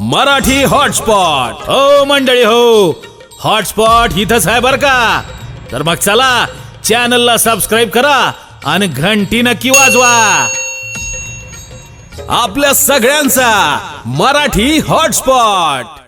Marathi hotspot. हो मंडळी हो, हॉटस्पॉट इथंच आहे बर का। तर मग चला चॅनलला सबस्क्राईब करा आणि घंटी नक्की वाजवा। आपल्या सगळ्यांचा मराठी हॉटस्पॉट।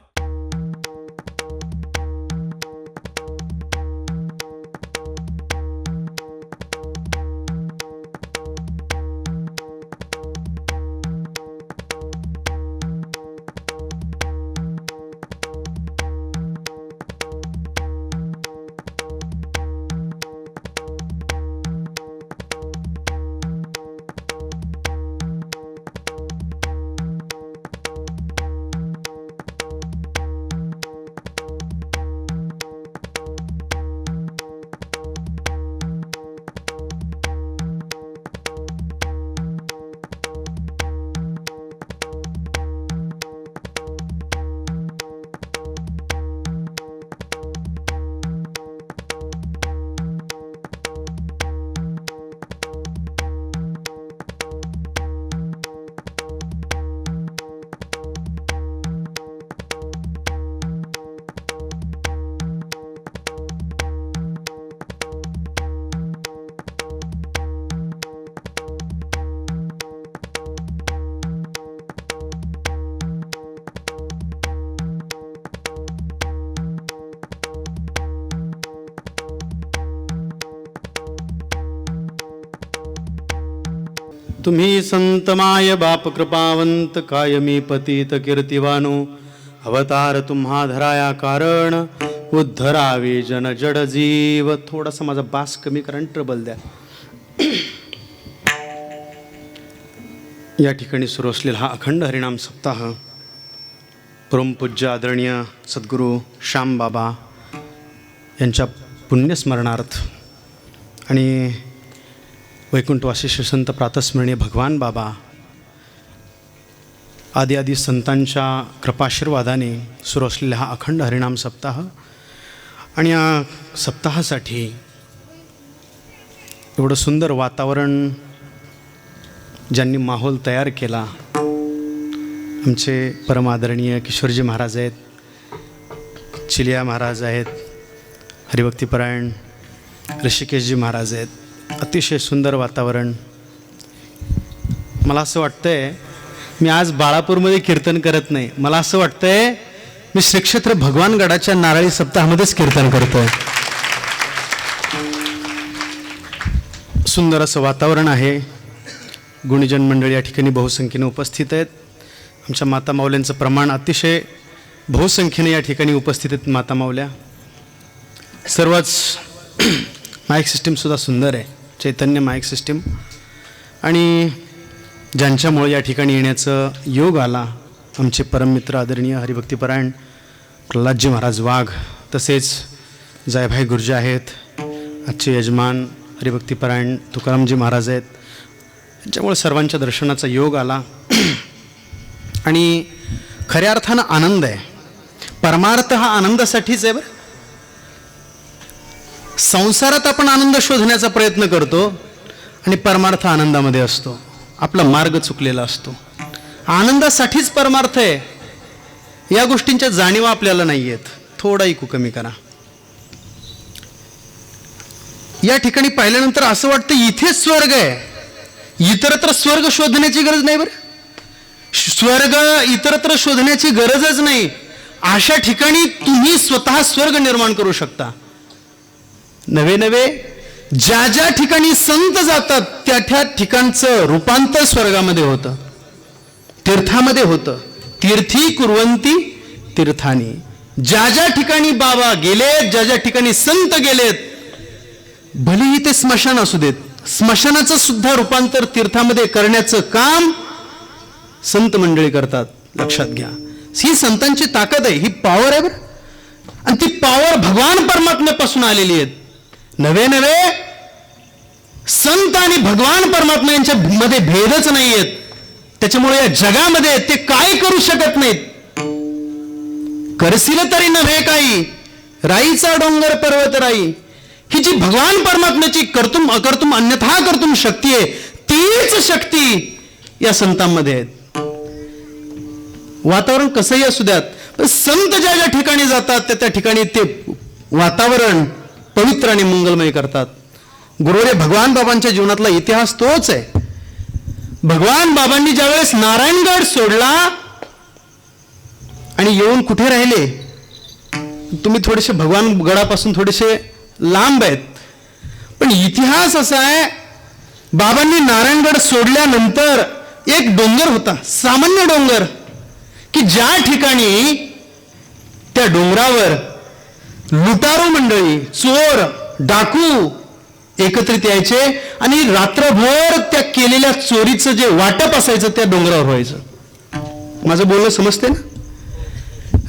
तुम्ही संतमाय बाप कृपावंत कायमी पतित कीर्तिवानो अवतार तुम्हा धराया कारण उद्धरावे जन जड जीव। थोडासा माझा बास कमी करा, ट्रबल द्या। या ठिकाणी सुरू असलेला हा अखंड हरिनाम सप्ताह परमपूज्य आदरणीय सद्गुरू श्याम बाबा यांच्या पुण्यस्मरणार्थ आणि वैकुंठवासी श्रीसंत प्रातस्मरणीय भगवान बाबा आदी संतांच्या कृपाशीर्वादाने सुरू असलेला हा अखंड हरिनाम सप्ताह। आणि या सप्ताहासाठी एवढं सुंदर वातावरण ज्यांनी माहोल तयार केला, आमचे परमादरणीय किशोरजी महाराज आहेत, चिलिया महाराज आहेत, हरिभक्तीपरायण ऋषिकेशजी महाराज आहेत। अतिशय सुंदर वातावरण। मला असं वाटतंय मी आज बाळापूरमध्ये कीर्तन करत नाही, मला असं वाटतंय मी श्रीक्षेत्र भगवानगडाच्या नारळी सप्ताहामध्येच कीर्तन करतोय। सुंदर असं वातावरण आहे। गुणीजन मंडळी या ठिकाणी बहुसंख्येने उपस्थित आहेत। आमच्या माता माऊल्यांचं प्रमाण अतिशय बहुसंख्येने या ठिकाणी उपस्थित आहेत। माता माऊल्या सर्वच माईक सिस्टीमसुद्धा सुंदर आहे, चैतन्य माईक सिस्टीम। आणि ज्यांच्यामुळे या ठिकाणी येण्याचं योग आला आमचे परममित्र आदरणीय हरिभक्तीपरायण प्रल्हादजी महाराज वाघ, तसेच जयभाई गुर्जे आहेत, आजचे यजमान हरिभक्तीपरायण तुकारामजी महाराज आहेत। यांच्यामुळे सर्वांच्या दर्शनाचा योग आला आणि खऱ्या अर्थानं आनंद आहे। परमार्थ हा आनंदासाठीच आहे बरं। संसारात आपण आनंद शोधण्याचा प्रयत्न करतो आणि परमार्थ आनंदामध्ये असतो। आपला मार्ग चुकलेला असतो। आनंदासाठीच परमार्थ आहे, या गोष्टींच्या जाणीवा आपल्याला नाही आहेत। थोडा ऐकू कमी करा। या ठिकाणी पाहिल्यानंतर असं वाटतं इथेच स्वर्ग आहे, इतरत्र स्वर्ग शोधण्याची गरज नाही बरं। स्वर्ग इतरत्र शोधण्याची गरजच नाही। अशा ठिकाणी तुम्ही स्वतः स्वर्ग निर्माण करू शकता। नवे नवे ज्या ज्या ठिकाणी संत जातात त्या त्या ठिकाणचं रूपांतर स्वर्गामध्ये होतं, तीर्थामध्ये होतं। तीर्थी कुर्वंती तीर्थानी। ज्या ज्या ठिकाणी बाबा गेलेत, ज्या ज्या ठिकाणी संत गेलेत, भलेही ते स्मशान असू देत, स्मशानाचं सुद्धा रूपांतर तीर्थामध्ये करण्याचं काम संत मंडळी करतात। लक्षात घ्या, ही संतांची ताकद आहे, ही पॉवर आहे बरं। आणि ती पॉवर भगवान परमात्म्यापासून आलेली आहे। नवे नवे संत आणि भगवान परमात्मा यांच्या मध्ये भेदच नाहीयेत। त्याच्यामुळे या जगामध्ये ते काय करू शकत नाहीत। करशील तरी नव्हे काही, राईचा डोंगर पर्वत राई, ही जी भगवान परमात्म्याची कर्तुम अकर्तुम अन्यथा कर्तुम शक्ती आहे, तीच शक्ती या संतांमध्ये आहे। वातावरण कसंही असू द्यात, पण संत ज्या ज्या ठिकाणी जातात त्या ठिकाणी ते वातावरण पवित्र आणि मंगलमय करतात. गुरुवारी भगवान बाबांच्या जीवनातला इतिहास तोच आहे. भगवान बाबांनी ज्यावेळेस नारायणगड सोडला आणि येऊन कुठे राहिले, तुम्ही थोडेसे भगवान गडापासून थोडेसे लांब आहेत, पण इतिहास असा आहे, बाबांनी नारायणगड सोडल्यानंतर एक डोंगर होता, सामान्य डोंगर, की ज्या ठिकाणी त्या डोंगरावर लुटारू मंडळी, चोर, डाकू एकत्रित यायचे आणि रात्रभर त्या केलेल्या चोरीचं जे वाटप असायचं त्या डोंगरावर व्हायचं. माझं बोलणं समजते ना?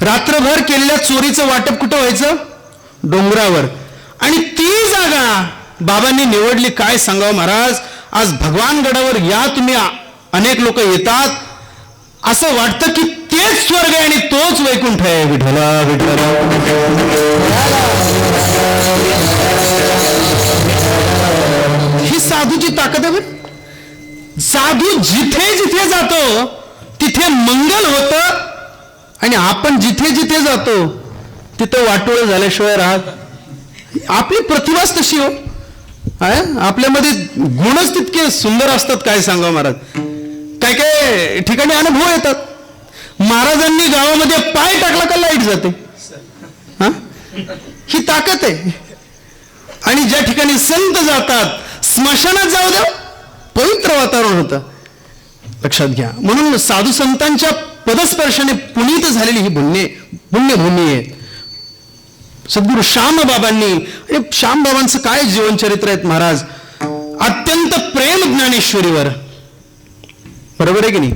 रात्रभर केलेल्या चोरीचं वाटप कुठं व्हायचं? डोंगरावर. आणि ती जागा बाबांनी निवडली. काय सांगावं महाराज, आज भगवान गडावर या तुम्ही, अनेक लोक येतात, असं वाटतं की तेच स्वर्ग आहे आणि तोच वैकुंठ आहे. विठला विठला. ही साधूची ताकद आहे. साधू जिथे जिथे जातो तिथे मंगल होतं आणि आपण जिथे जिथे जातो तिथं वाटोळं झाल्याशिवाय राहत. आपली प्रतिभाच तशी हो. आपल्यामध्ये गुणच तितके सुंदर असतात. काय सांगावं महाराज, काय काय ठिकाणी अनुभव येतात. महाराजांनी गावामध्ये पाय टाकला का लाईट जाते. ही ताकद आहे. आणि ज्या ठिकाणी संत जातात, स्मशानात जाऊ द्या, पवित्र वातावरण होतं. लक्षात घ्या. म्हणून साधू संतांच्या पदस्पर्शाने पुनीत झालेली ही पुण्यभूमी आहे. सद्गुरू श्यामबाबांनी, आणि श्यामबाबांचं काय जीवनचरित्र आहेत महाराज. अत्यंत प्रेम ज्ञानेश्वरीवर, बरोबर आहे की नाही?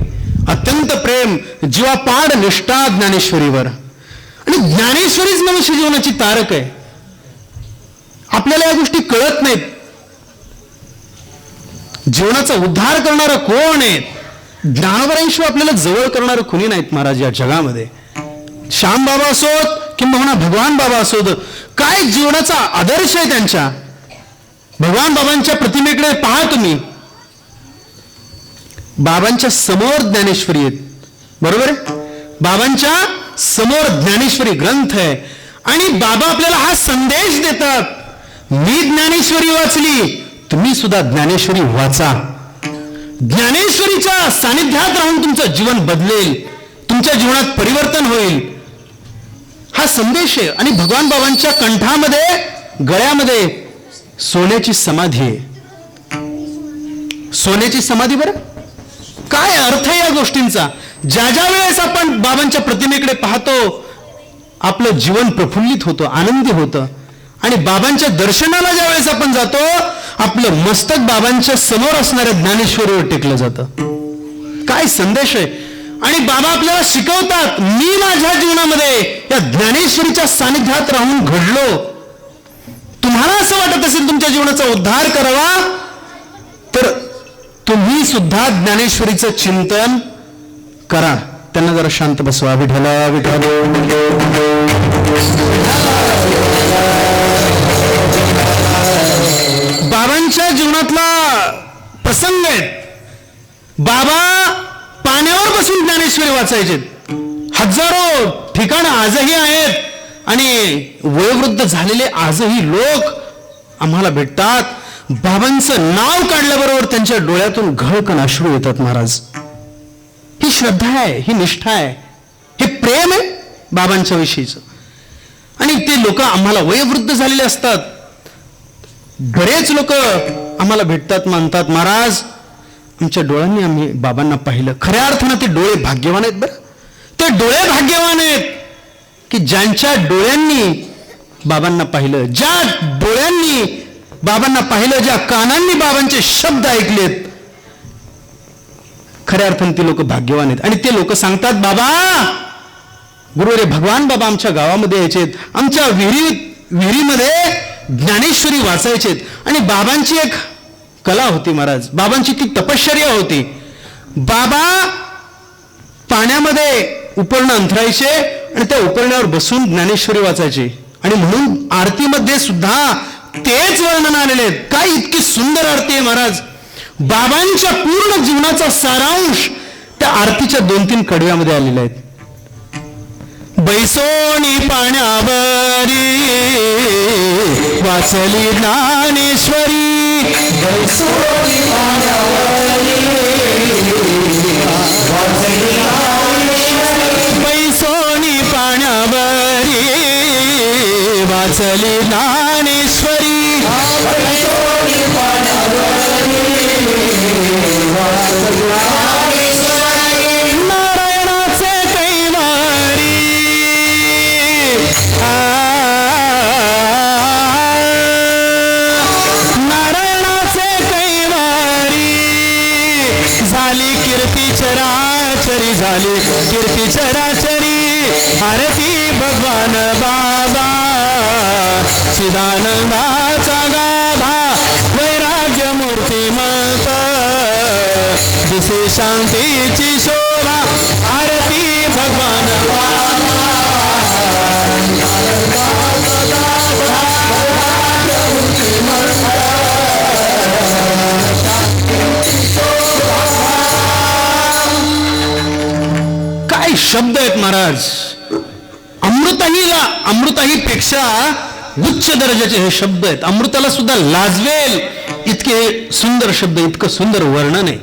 अत्यंत प्रेम, जीवापाड निष्ठा ज्ञानेश्वरीवर. आणि ज्ञानेश्वरीच मनुष्य जीवनाची तारक आहे. आपल्याला या गोष्टी कळत नाहीत. जीवनाचा उद्धार करणारं कोण आहे? ज्ञानोबरांशिवाय आपल्याला जवळ करणारं कुणी नाहीत महाराज या जगामध्ये. श्यामबाबा असोत किंवा भगवान बाबा असोत, काय जीवनाचा आदर्श आहे त्यांच्या. भगवान बाबांच्या प्रतिमेकडे पहा तुम्ही, बाबांच्या समोर ज्ञानेश्वरी आहेत, बरोबर आहे? बाबांच्या समोर ज्ञानेश्वरी ग्रंथ आहे आणि बाबा आपल्याला हा संदेश देतात, मी ज्ञानेश्वरी वाचली, तुम्ही सुद्धा ज्ञानेश्वरी वाचा. ज्ञानेश्वरीच्या सानिध्यात राहून तुमचं जीवन बदलेल, तुमच्या जीवनात परिवर्तन होईल, हा संदेश आहे. आणि भगवान बाबांच्या कंठामध्ये, गळ्यामध्ये सोन्याची समाधी आहे. सोन्याची समाधी, बरं काय अर्थ आहे या गोष्टींचा. ज्या ज्या वेळेस आपण बाबांच्या प्रतिमेकडे पाहतो, आपलं जीवन प्रफुल्लित होतं, आनंदी होतं. आणि बाबांच्या दर्शनाला ज्या वेळेस आपण जातो, आपलं मस्तक बाबांच्या समोर असणाऱ्या ज्ञानेश्वरीवर टेकलं जातं. काय संदेश आहे. आणि बाबा आपल्याला शिकवतात, मी माझ्या जीवनामध्ये या ज्ञानेश्वरीच्या सानिध्यात राहून घडलो. तुम्हाला असं वाटत असेल तुमच्या जीवनाचा उद्धार करावा, तर तुम्ही सुद्धा ज्ञानेश्वरीचं चिंतन करा. त्यांना जरा शांत बसवा. विठला विठला. बाबांच्या जीवनातला प्रसंग आहे. बाबा पाण्यावर बसून ज्ञानेश्वरी वाचायचे. हजारो ठिकाण आजही आहेत आणि वयोवृद्ध झालेले आजही लोक आम्हाला भेटतात. बाबांचं नाव काढल्याबरोबर त्यांच्या डोळ्यातून घळकण अश्रू येतात महाराज. ही श्रद्धा आहे, ही निष्ठा आहे, हे प्रेम आहे बाबांच्या विषयीचं. आणि ते लोक आम्हाला वयोवृद्ध झालेले असतात. बरेच लोक आम्हाला भेटतात, मानतात, महाराज आमच्या डोळ्यांनी आम्ही बाबांना पाहिलं. खऱ्या अर्थानं ते डोळे भाग्यवान आहेत. बरं, ते डोळे भाग्यवान आहेत की ज्यांच्या डोळ्यांनी बाबांना पाहिलं, ज्या डोळ्यांनी बाबांना पाहिलं, ज्या कानांनी बाबांचे शब्द ऐकलेत. खऱ्या अर्थानं ते लोक भाग्यवान आहेत. आणि ते लोक सांगतात, बाबा गुरुवारी भगवान बाबा आमच्या गावामध्ये यायचेत, आमच्या विहिरीमध्ये ज्ञानेश्वरी वाचायचेत. आणि बाबांची एक कला होती महाराज, बाबांची ती तपश्चर्या होती. बाबा पाण्यामध्ये उपरणं अंथरायचे आणि त्या उपरण्यावर बसून ज्ञानेश्वरी वाचायचे. आणि म्हणून आरतीमध्ये सुद्धा तेच वर्णन आलेले आहेत. काय इतकी सुंदर आरती आहे महाराज. बाबांच्या पूर्ण जीवनाचा सारांश त्या आरतीच्या 2-3 कडव्यामध्ये आलेला आहे. बैसोनी पाण्यावरी वाचली ज्ञानेश्वरी. बैसोनी पाण्यावरी बैसोनी पाण्यावरी वाचली ज्ञानेश्वरी. नारायणाचे कैवारी नारायणाचे कैवारी झाली कीर्ती चराचरी झाली कीर्ती चराचरी. आरती भगवान बाबा चिदानंदाचा गाभा वैराग्य मूर्तिमंत दिसे शांतीची शोभा. आरती भगवान काय शब्द आहेत महाराज. अमृताही पेक्षा उच्च दर्जाचे हे शब्द आहेत. अमृताला सुद्धा लाजवेल इतके सुंदर शब्द, इतकं सुंदर वर्णन आहे.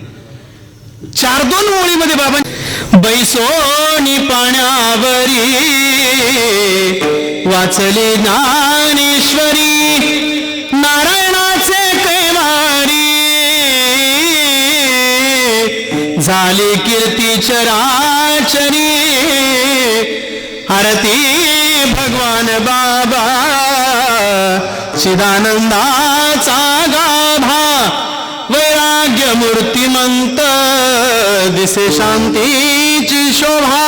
4-2 ओळीमध्ये बाबा बैसोनी पाण्यावरी वाचली ज्ञानेश्वरी. नारायणाचे कैवारी झाली कीर्ती चराचरी. आरती भगवान बाबा चिदानंदाचा गाभा वैराग्य मूर्तिमंत दिसे शांतीची शोभा.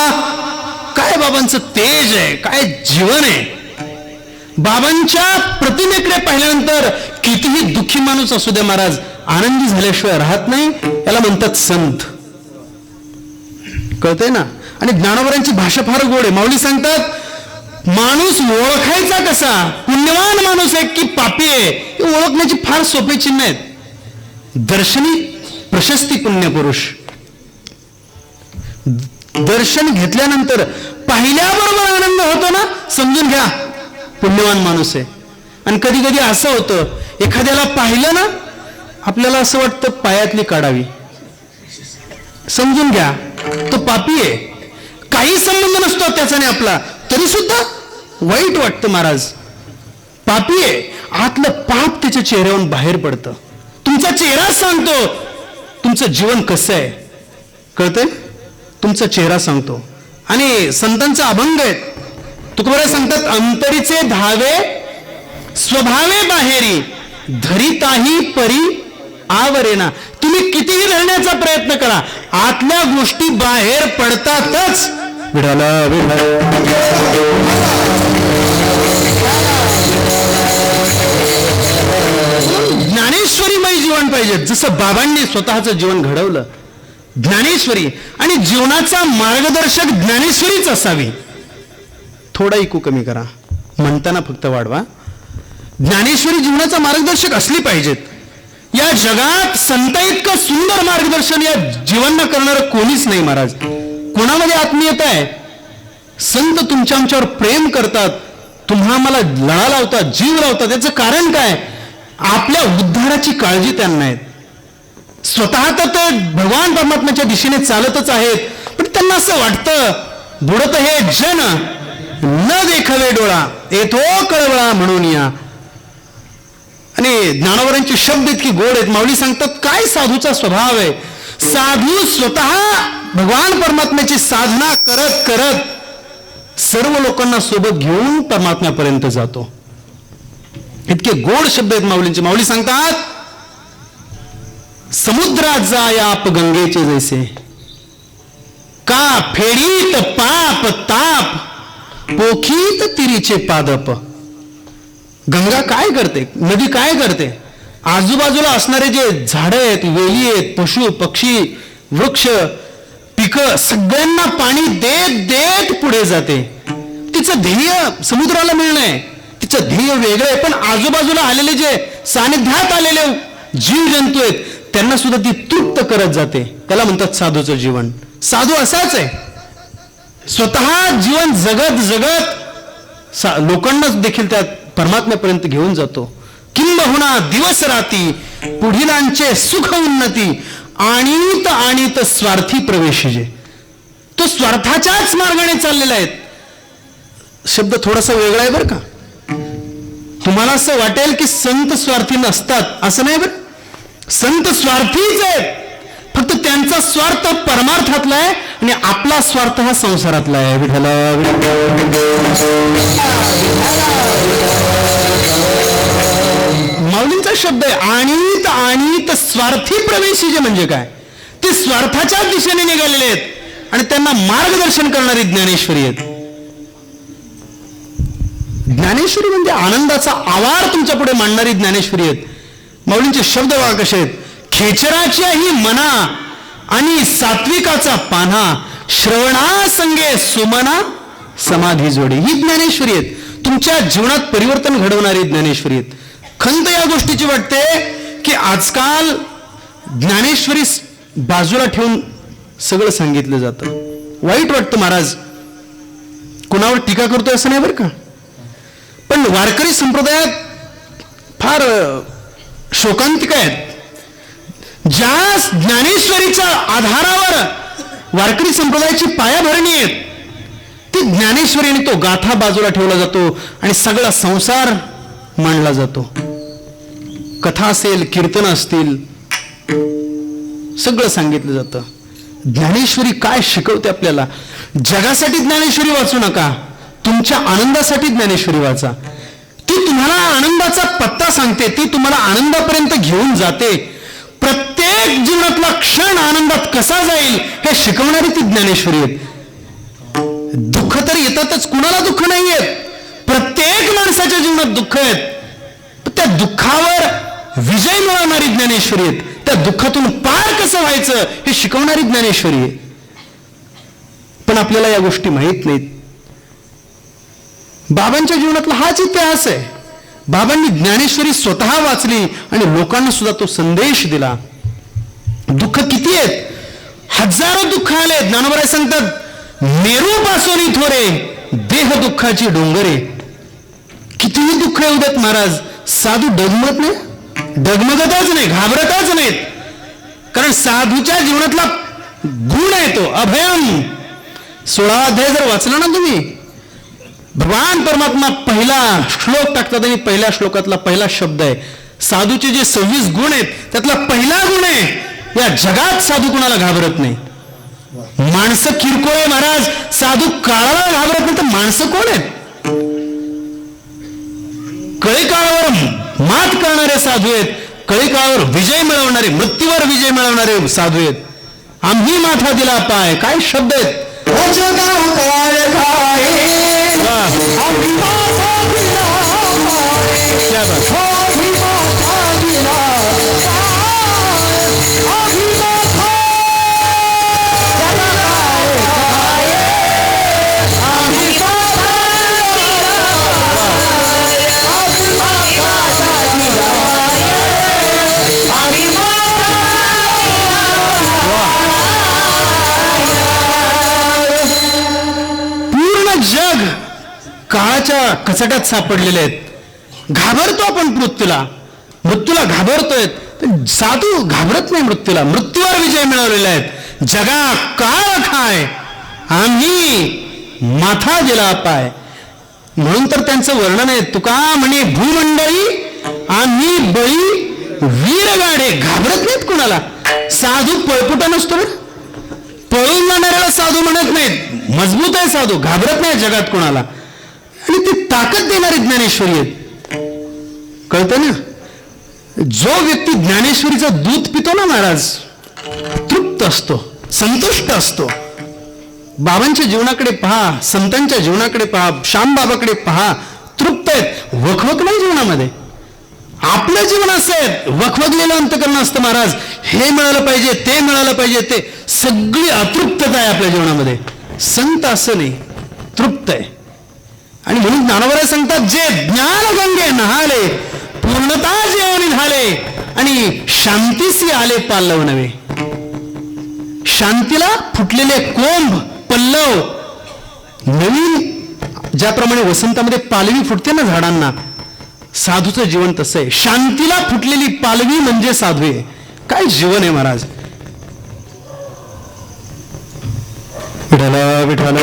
काय बाबांचं तेज आहे, काय जीवन आहे. बाबांच्या प्रतिमेकडे पाहिल्यानंतर कितीही दुःखी माणूस असू दे महाराज, आनंदी झाल्याशिवाय राहत नाही. याला म्हणतात संत. कळतंय ना. आणि ज्ञानोबरांची भाषा फार गोड आहे. माऊली सांगतात माणूस ओळखायचा कसा, पुण्यवान माणूस आहे की पापी आहे हे ओळखण्याची फार सोपे चिन्ह आहेत. दर्शनी प्रशस्ती पुण्यपुरुष. दर्शन घेतल्यानंतर पाहिल्याबरोबर आनंद होतो ना, समजून घ्या पुण्यवान माणूस आहे. आणि कधी कधी असं होतं, एखाद्याला पाहिलं ना आपल्याला असं वाटतं पायातली काढावी. समजून घ्या तो पापी आहे. काही संबंध नसतो त्याच्याने आपला, तरी सुद्धा वाईट वाटतं महाराज. पापी आहे, आतलं पाप त्याच्या चेहऱ्यावरून बाहेर पडतं. तुमचा चेहरा सांगतो तुमचं जीवन कसं आहे. कळतंय. तुमचा चेहरा सांगतो. आणि संतांचा अभंग आहे. तुकोबाराय सांगतात अंतरीचे धावे स्वभावे बाहेरी धरिताही परी आवरेना. तुम्ही कितीही धरण्याचा प्रयत्न करा, आतल्या गोष्टी बाहेर पडतातच. विठाला ज्ञानेश्वरीमय जीवन पाहिजे, जसं बाबांनी स्वतःचं जीवन घडवलं. ज्ञानेश्वरी आणि जीवनाचा मार्गदर्शक ज्ञानेश्वरीच असावी. थोडा इकू कमी करा, म्हणताना फक्त वाढवा. ज्ञानेश्वरी जीवनाचा मार्गदर्शक असली पाहिजेत. या जगात संत इतकं सुंदर मार्गदर्शन या जीवनानं करणारं कोणीच नाही महाराज. कोणामध्ये आत्मीयता आहे. संत तुमच्या आमच्यावर प्रेम करतात, तुम्हा मला लढा लावतात, जीव लावतात. याचं कारण काय. आपल्या उद्धाराची काळजी त्यांना आहे. स्वतः तर ते भगवान परमात्म्याच्या दिशेने चालतच आहेत, पण त्यांना असं वाटतं बुडत हे जन न देखवे डोळा येतो कळवळा म्हणून या. आणि ज्ञानोबरांचे शब्द इतकी गोड आहेत. माऊली सांगतात काय साधूचा स्वभाव आहे. साधू स्वतः भगवान परमात्म्याची साधना करत करत सर्व लोकांना सोबत घेऊन परमात्म्यापर्यंत जातो. इतके गोड शब्द आहेत माऊलींचे. माऊली सांगतात समुद्रात जाय आप गंगेचे जैसे का फेडीत पाप ताप पोखीत तिरीचे पादप. गंगा काय करते, नदी काय करते. आजूबाजूला असणारे जे झाडं आहेत, वेली आहेत, पशु पक्षी वृक्ष पिकं सगळ्यांना पाणी देत देत पुढे जाते. तिचं ध्येय समुद्राला मिळणं आहे, तिचं ध्येय वेगळं आहे. पण आजूबाजूला आलेले जे सानिध्यात आलेले जीव जंतू आहेत त्यांना सुद्धा ती तृप्त करत जाते. त्याला म्हणतात साधूचं जीवन. साधू असाच आहे. स्वतः जीवन जगत जगत लोकांना देखील त्या परमात्म्यापर्यंत घेऊन जातो. किंबहुना दिवस राती पुढीलांचे सुख उन्नती आणीत आणीत स्वार्थी प्रवेशिजे. तो स्वार्थाच्याच मार्गाने चाललेला आहे. शब्द थोडासा वेगळा आहे बरं का. तुम्हाला असं वाटेल की संत स्वार्थी नसतात, असं नाही बरं. संत स्वार्थीच आहेत, फक्त त्यांचा स्वार्थ परमार्थातला आहे आणि आपला स्वार्थ हा संसारातला आहे. विठ्ठला माऊलींचा शब्द आहे आणीत आणीत स्वार्थी प्रवेशी. जे म्हणजे काय, ते स्वार्थाच्या दिशेने निघालेले आहेत आणि त्यांना मार्गदर्शन करणारी ज्ञानेश्वरी आहेत. ज्ञानेश्वरी म्हणजे आनंदाचा आवार तुमच्या पुढे मांडणारी ज्ञानेश्वरी आहेत. माऊलींचे शब्द बघा कसे आहेत. खेचराची ही मना आणि सात्विकाचा पान्हा श्रवणासंगे सुमना समाधी जोडी. ही ज्ञानेश्वरी आहेत, तुमच्या जीवनात परिवर्तन घडवणारी ज्ञानेश्वरी आहेत. खंत या गोष्टीची वाटते की आजकाल ज्ञानेश्वरी बाजूला ठेवून सगळं सांगितलं जातं. वाईट वाटतं महाराज, कुणावर टीका करतोय असं नाही बरं का. पण वारकरी संप्रदायात फार शोकांतिका आहेत. ज्या ज्ञानेश्वरीच्या आधारावर वारकरी संप्रदायाची पायाभरणी आहे, ती ज्ञानेश्वरी आणि तो गाथा बाजूला ठेवला जातो आणि सगळा संसार मांडला जातो. कथा असेल, कीर्तन असतील, सगळं सांगितलं जातं. ज्ञानेश्वरी काय शिकवते आपल्याला. जगासाठी ज्ञानेश्वरी वाचू नका, तुमच्या आनंदासाठी ज्ञानेश्वरी वाचा. ती तुम्हाला आनंदाचा पत्ता सांगते, ती तुम्हाला आनंदापर्यंत घेऊन जाते. प्रत्येक जीवनातला क्षण आनंदात कसा जाईल हे शिकवणारी ती ज्ञानेश्वरी आहे. दुःख तर येतातच, कुणाला दुःख नाही येत. प्रत्येक माणसाच्या जीवनात दुःख आहेत. त्या दुःखावर विजय मिळवणारी ज्ञानेश्वरी आहेत. त्या दुःखातून पार कसं व्हायचं हे शिकवणारी ज्ञानेश्वरी आहे. पण आपल्याला या गोष्टी माहीत नाहीत. बाबांच्या जीवनातला हाच इतिहास आहे. बाबांनी ज्ञानेश्वरी स्वतः वाचली आणि लोकांना सुद्धा तो संदेश दिला. दुःख किती आहेत, हजारो दुःख आले. ज्ञानोबराय सांगतात मेरू पासोनी थोरे देह दुःखाची डोंगरे. कितीही दुःख येऊ देत महाराज, साधू डगमगत नाही, डगमगतच नाही, घाबरतच नाहीत. कारण साधूच्या जीवनातला गुण आहे तो अभयम. 16 अध्याय जर वाचला ना तुम्ही, भगवान परमात्मा पहिला श्लोक टाकतात आणि पहिल्या श्लोकातला पहिला शब्द आहे. साधूचे जे 26 गुण आहेत त्यातला पहिला गुण आहे, या जगात साधू कुणाला घाबरत नाही. माणसं किरकोळ आहे महाराज, साधू काळाला घाबरत नाही तर माणसं कोण आहेत. कळी काळावर मात करणारे साधू आहेत, कळी काळावर विजय मिळवणारे, मृत्यूवर विजय मिळवणारे साधू आहेत. आम्ही माथा दिला पाय, काय शब्द आहेत. जग काळाच्या कचट्यात सापडलेले आहेत. घाबरतो आपण मृत्यूला, मृत्यूला घाबरतोय. साधू घाबरत नाही मृत्यूला, मृत्यूवर विजय मिळवलेला आहे. जगा काळ खाय आम्ही माथा दिला पाय. म्हणून तर त्यांचं वर्णन आहे. तुका म्हणे भूमंडळी आम्ही बळी वीर गाडे. घाबरत नाहीत कुणाला. साधू पळपुटा नसतो, पळून जाणाऱ्याला साधू म्हणत नाहीत. मजबूत आहे साधू, घाबरत नाही जगात कोणाला. आणि ती ताकद देणारी ज्ञानेश्वरी आहेत. कळतं ना. जो व्यक्ती ज्ञानेश्वरीचं दूध पितो ना महाराज, तृप्त असतो, संतुष्ट असतो. बाबांच्या जीवनाकडे पहा, संतांच्या जीवनाकडे पहा, श्यामबाबाकडे पहा, तृप्त आहेत. वखवक नाही जीवनामध्ये. आपलं जीवन असं आहे, वखवगलेलं अंतकरण असतं महाराज. हे मिळालं पाहिजे, ते मिळालं पाहिजे, ते सगळी अतृप्तता आहे आपल्या जीवनामध्ये. संत असं नाही, तृप्त आहे. आणि म्हणून ज्ञानोबराय सांगतात जे ज्ञान गंगे नहाले पूर्णता जेवणी झाले आणि शांतीसी आले पालव नव्हे. शांतीला फुटलेले कोंभ, पल्लव नवीन ज्याप्रमाणे वसंतामध्ये पालवी फुटते ना झाडांना, साधूचं जीवन तसं आहे. शांतीला फुटलेली पालवी म्हणजे साधू आहे. काय जीवन आहे महाराज. विठाला विठाला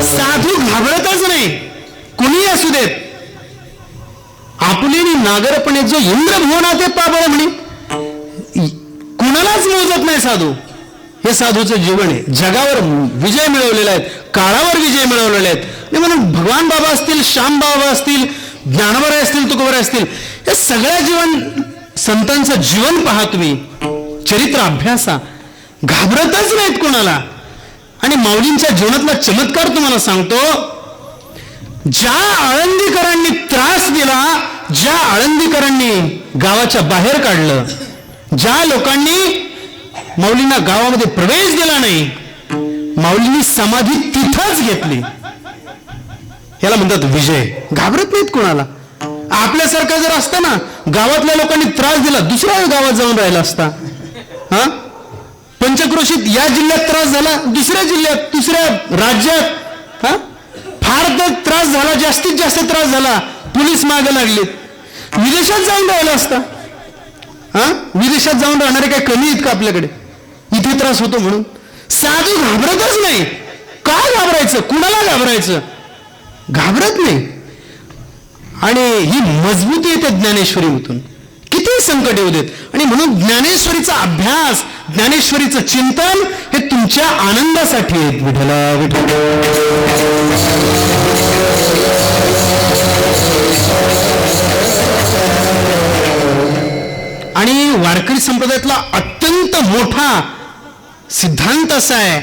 साधू घाबरतच नाही, कुणी असू देत. आपुलेनी नागरपणे जो इंद्रभुवनाते पाबळ म्हणे, कुणालाच मोजत नाही साधू. हे साधूचं जीवन आहे. जगावर विजय मिळवलेला आहे, काळावर विजय मिळवलेले आहेत. म्हणून भगवान बाबा असतील, श्याम बाबा असतील, ज्ञानोबराय असतील, तुकोबराय असतील, हे सगळ्या जीवन संतांचं जीवन पहा तुम्ही, चरित्र अभ्यासा. घाबरतच नाहीत कोणाला. आणि माऊलींच्या जीवनातला चमत्कार तुम्हाला सांगतो. ज्या आळंदीकरांनी त्रास दिला, ज्या आळंदीकरांनी गावाच्या बाहेर काढलं, ज्या लोकांनी माऊलींना गावामध्ये प्रवेश दिला नाही, माऊलींनी समाधी तिथंच घेतली. याला म्हणतात विजय. घाबरत नाहीत कोणाला. आपल्यासारखा जर असता ना, गावातल्या लोकांनी त्रास दिला, दुसऱ्या गावात जाऊन राहिला असता. हा, पंचक्रोशीत या जिल्ह्यात त्रास झाला, दुसऱ्या जिल्ह्यात, दुसऱ्या राज्यात, हा, फार तर त्रास झाला, जास्तीत जास्त त्रास झाला, पोलीस मागे लागलेत, विदेशात जाऊन राहिला असता. हा, विदेशात जाऊन राहणारे काय कमी आहेत का आपल्याकडे? इथे त्रास होतो म्हणून. साधू घाबरतच नाही. का घाबरायचं? कुणाला घाबरायचं? घाबरत नाही. आणि ही मजबूती येते ज्ञानेश्वरीमधून. किती संकट येऊ देत. आणि म्हणून ज्ञानेश्वरीचा अभ्यास, ज्ञानेश्वरीचं चिंतन हे तुमच्या आनंदासाठी आहे. विठला विठला. आणि वारकरी संप्रदायातला अत्यंत मोठा सिद्धांत असा आहे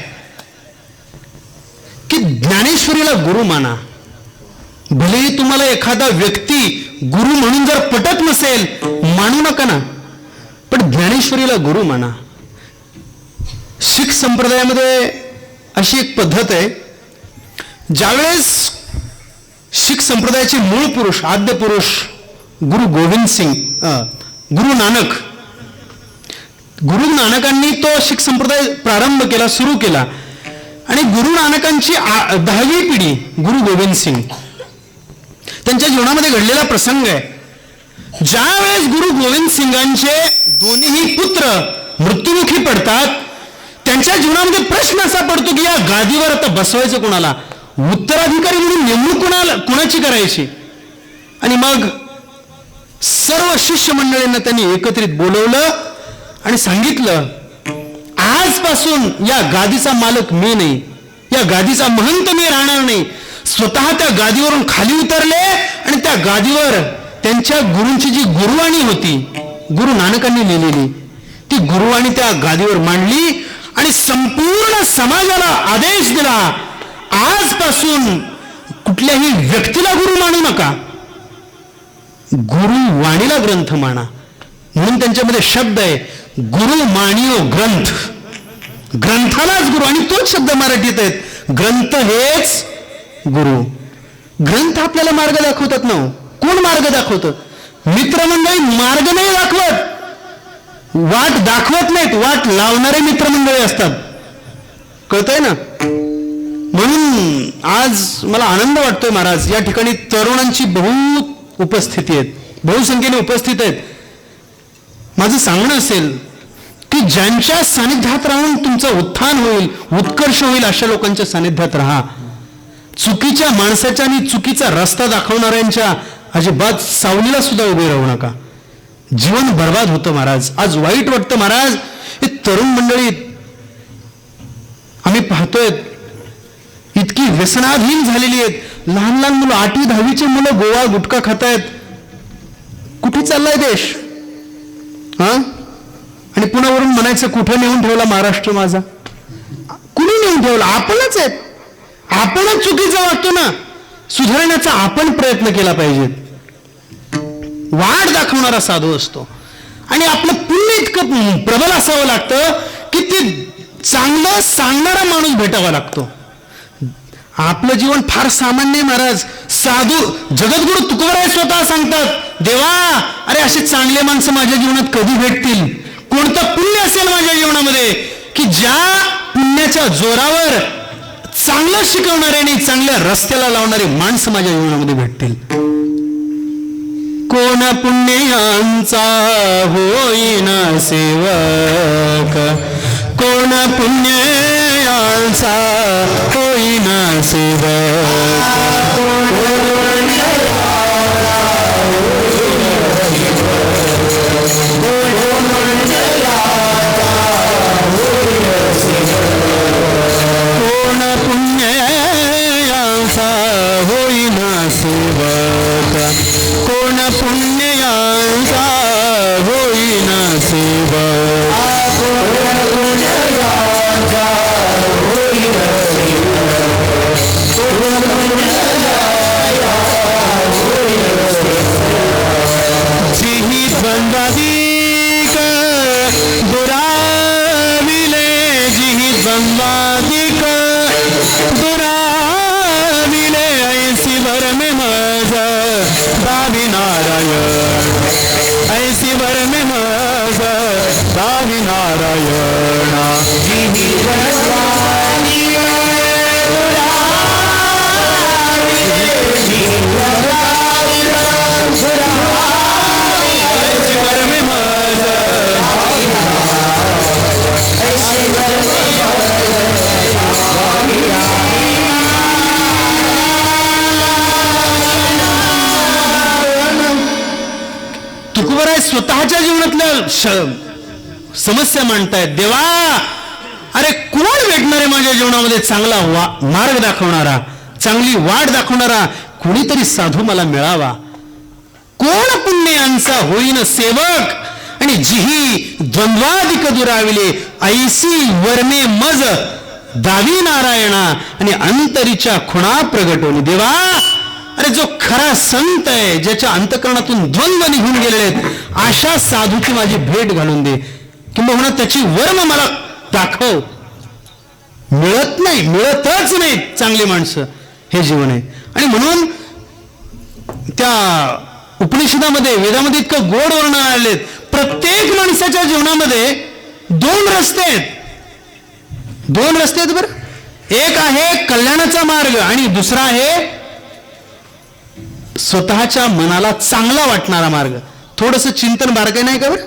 की ज्ञानेश्वरीला गुरु माना. भलेही तुम्हाला एखादा व्यक्ती गुरु म्हणून जर पटत नसेल, मानू नका ना, पण ज्ञानेश्वरीला गुरु माना. शीख संप्रदायामध्ये अशी एक पद्धत आहे, ज्यावेळेस शीख संप्रदायाचे मूळ पुरुष, आद्य पुरुष गुरु गोविंद सिंग, गुरु नानकांनी तो शीख संप्रदाय प्रारंभ केला, सुरू केला. आणि गुरु नानकांची 10वी पिढी गुरु गोविंद सिंग, त्यांच्या जीवनामध्ये घडलेला प्रसंग आहे. ज्या वेळेस गुरु गोविंद सिंगांचे दोन्ही पुत्र मृत्युमुखी पडतात, त्यांच्या जीवनामध्ये प्रश्न असा पडतो की या गादीवर आता बसवायचं कोणाला, उत्तराधिकारी म्हणून नेमणूक कुणाची करायची. आणि मग सर्व शिष्य मंडळींना त्यांनी एकत्रित बोलवलं आणि सांगितलं, आजपासून या गादीचा मालक मी नाही, या गादीचा महंत मी राहणार नाही. स्वतः त्या गादीवरून खाली उतरले आणि त्या गादीवर त्यांच्या गुरूंची जी गुरुवाणी होती, गुरु नानकांनी लिहिलेली, ती गुरुवाणी त्या गादीवर मांडली आणि संपूर्ण समाजाला आदेश दिला, आजपासून कुठल्याही व्यक्तीला गुरु मानू नका, गुरुवाणीला ग्रंथ माना. म्हणून त्यांच्यामध्ये शब्द आहे, गुरु मानियो ग्रंथ. ग्रंथालाच गुरु. आणि तोच शब्द मराठीत आहेत, ग्रंथ हेच गुरु. ग्रंथ आपल्याला मार्ग दाखवतात ना. कोण मार्ग दाखवतं? मित्रमंडळी मार्ग नाही दाखवत, वाट दाखवत नाहीत, वाट लावणारे मित्रमंडळी असतात. कळतंय ना. म्हणून आज मला आनंद वाटतोय महाराज, या ठिकाणी तरुणांची बहुत उपस्थिती आहेत, बहुसंख्येने उपस्थित आहेत. माझं सांगणं असेल की ज्यांच्या सानिध्यात राहून तुमचं उत्थान होईल, उत्कर्ष होईल, अशा लोकांच्या सानिध्यात राहा. चुकीच्या माणसाच्या आणि चुकीचा रस्ता दाखवणाऱ्यांच्या अजिबात सावलीला सुद्धा उभे राहू नका. जीवन बर्बाद होतं महाराज. आज वाईट वाटतं महाराज. हे तरुण मंडळी आम्ही पाहतोय इतकी व्यसनाधीन झालेली आहेत. लहान लहान मुलं, 8वी 10वीचे मुलं गोवा गुटखा खातायत. कुठे चाललाय देश? हा, आणि पुन्हा वरून म्हणायचं कुठं नेऊन ठेवला महाराष्ट्र माझा. कुणी नेऊन ठेवला? आपणच आहेत. आपणच चुकीचं वागतो ना. सुधारण्याचा आपण प्रयत्न केला पाहिजे. वाट दाखवणारा साधू असतो आणि आपलं पुण्य इतकं प्रबल असावं लागतं की ते चांगलं सांगणारा माणूस भेटावा लागतो. आपलं जीवन फार सामान्य महाराज. साधू जगद्गुरु तुकोबराय स्वतः सांगतात, देवा, अरे असे चांगले माणसं माझ्या जीवनात कधी भेटतील? कोणते ज्ञानाच्या जोरावर चांगलं शिकवणारे आणि चांगल्या रस्त्याला लावणारे माणसं माझ्या जीवनामध्ये भेटतील. कोण पुण्यांचा होईना सेवक, कोण पुण्यांचा होईना सेवक, कोण पुण्यांचा होईना सेवक, जिही द्वंद्वादिक दुराविले, जिही द्वंद्वादिक दुराविले, ऐसी वर में मज दावी नारायण, ऐसी वर में मज दावी नारायण. जिही द्वंद्वादिक दुराविले, जिही द्वंद्वादिक दुराविले, ऐसी वर में मज दावी नारायण, ऐसी वर में तुकोबराय स्वतःच्या जीवनातल्या समस्या मांडतायत. देवा, अरे कोण भेटणार आहे माझ्या जीवनामध्ये चांगला मार्ग दाखवणारा, चांगली वाट दाखवणारा? कोणीतरी साधू मला मिळावा. कोण पुण्यांचा होईन सेवक, आणि जिही द्वंद्वादिक दुराविले, ऐसी वर्मे मज दावी नारायणा, आणि अंतरीच्या खुणा प्रगटवली. देवा, अरे जो खरा संत आहे, ज्याच्या अंतकरणातून द्वंद्व निघून गेलेले आहेत, अशा साधूची माझी भेट घालून दे, किंवा त्याची वर्म मला दाखव. मिळत नाही, मिळतच नाही चांगली माणसं. हे जीवन आहे. आणि म्हणून त्या उपनिषदामध्ये, वेदामध्ये इतकं गोड वर्णन आलेत. प्रत्येक माणसाच्या जीवनामध्ये दोन रस्ते आहेत. दोन रस्ते आहेत बरं. एक आहे कल्याणाचा मार्ग, आणि दुसरा आहे स्वतःच्या मनाला चांगला वाटणारा मार्ग. थोडस चिंतन बारकाई नाही का बरं.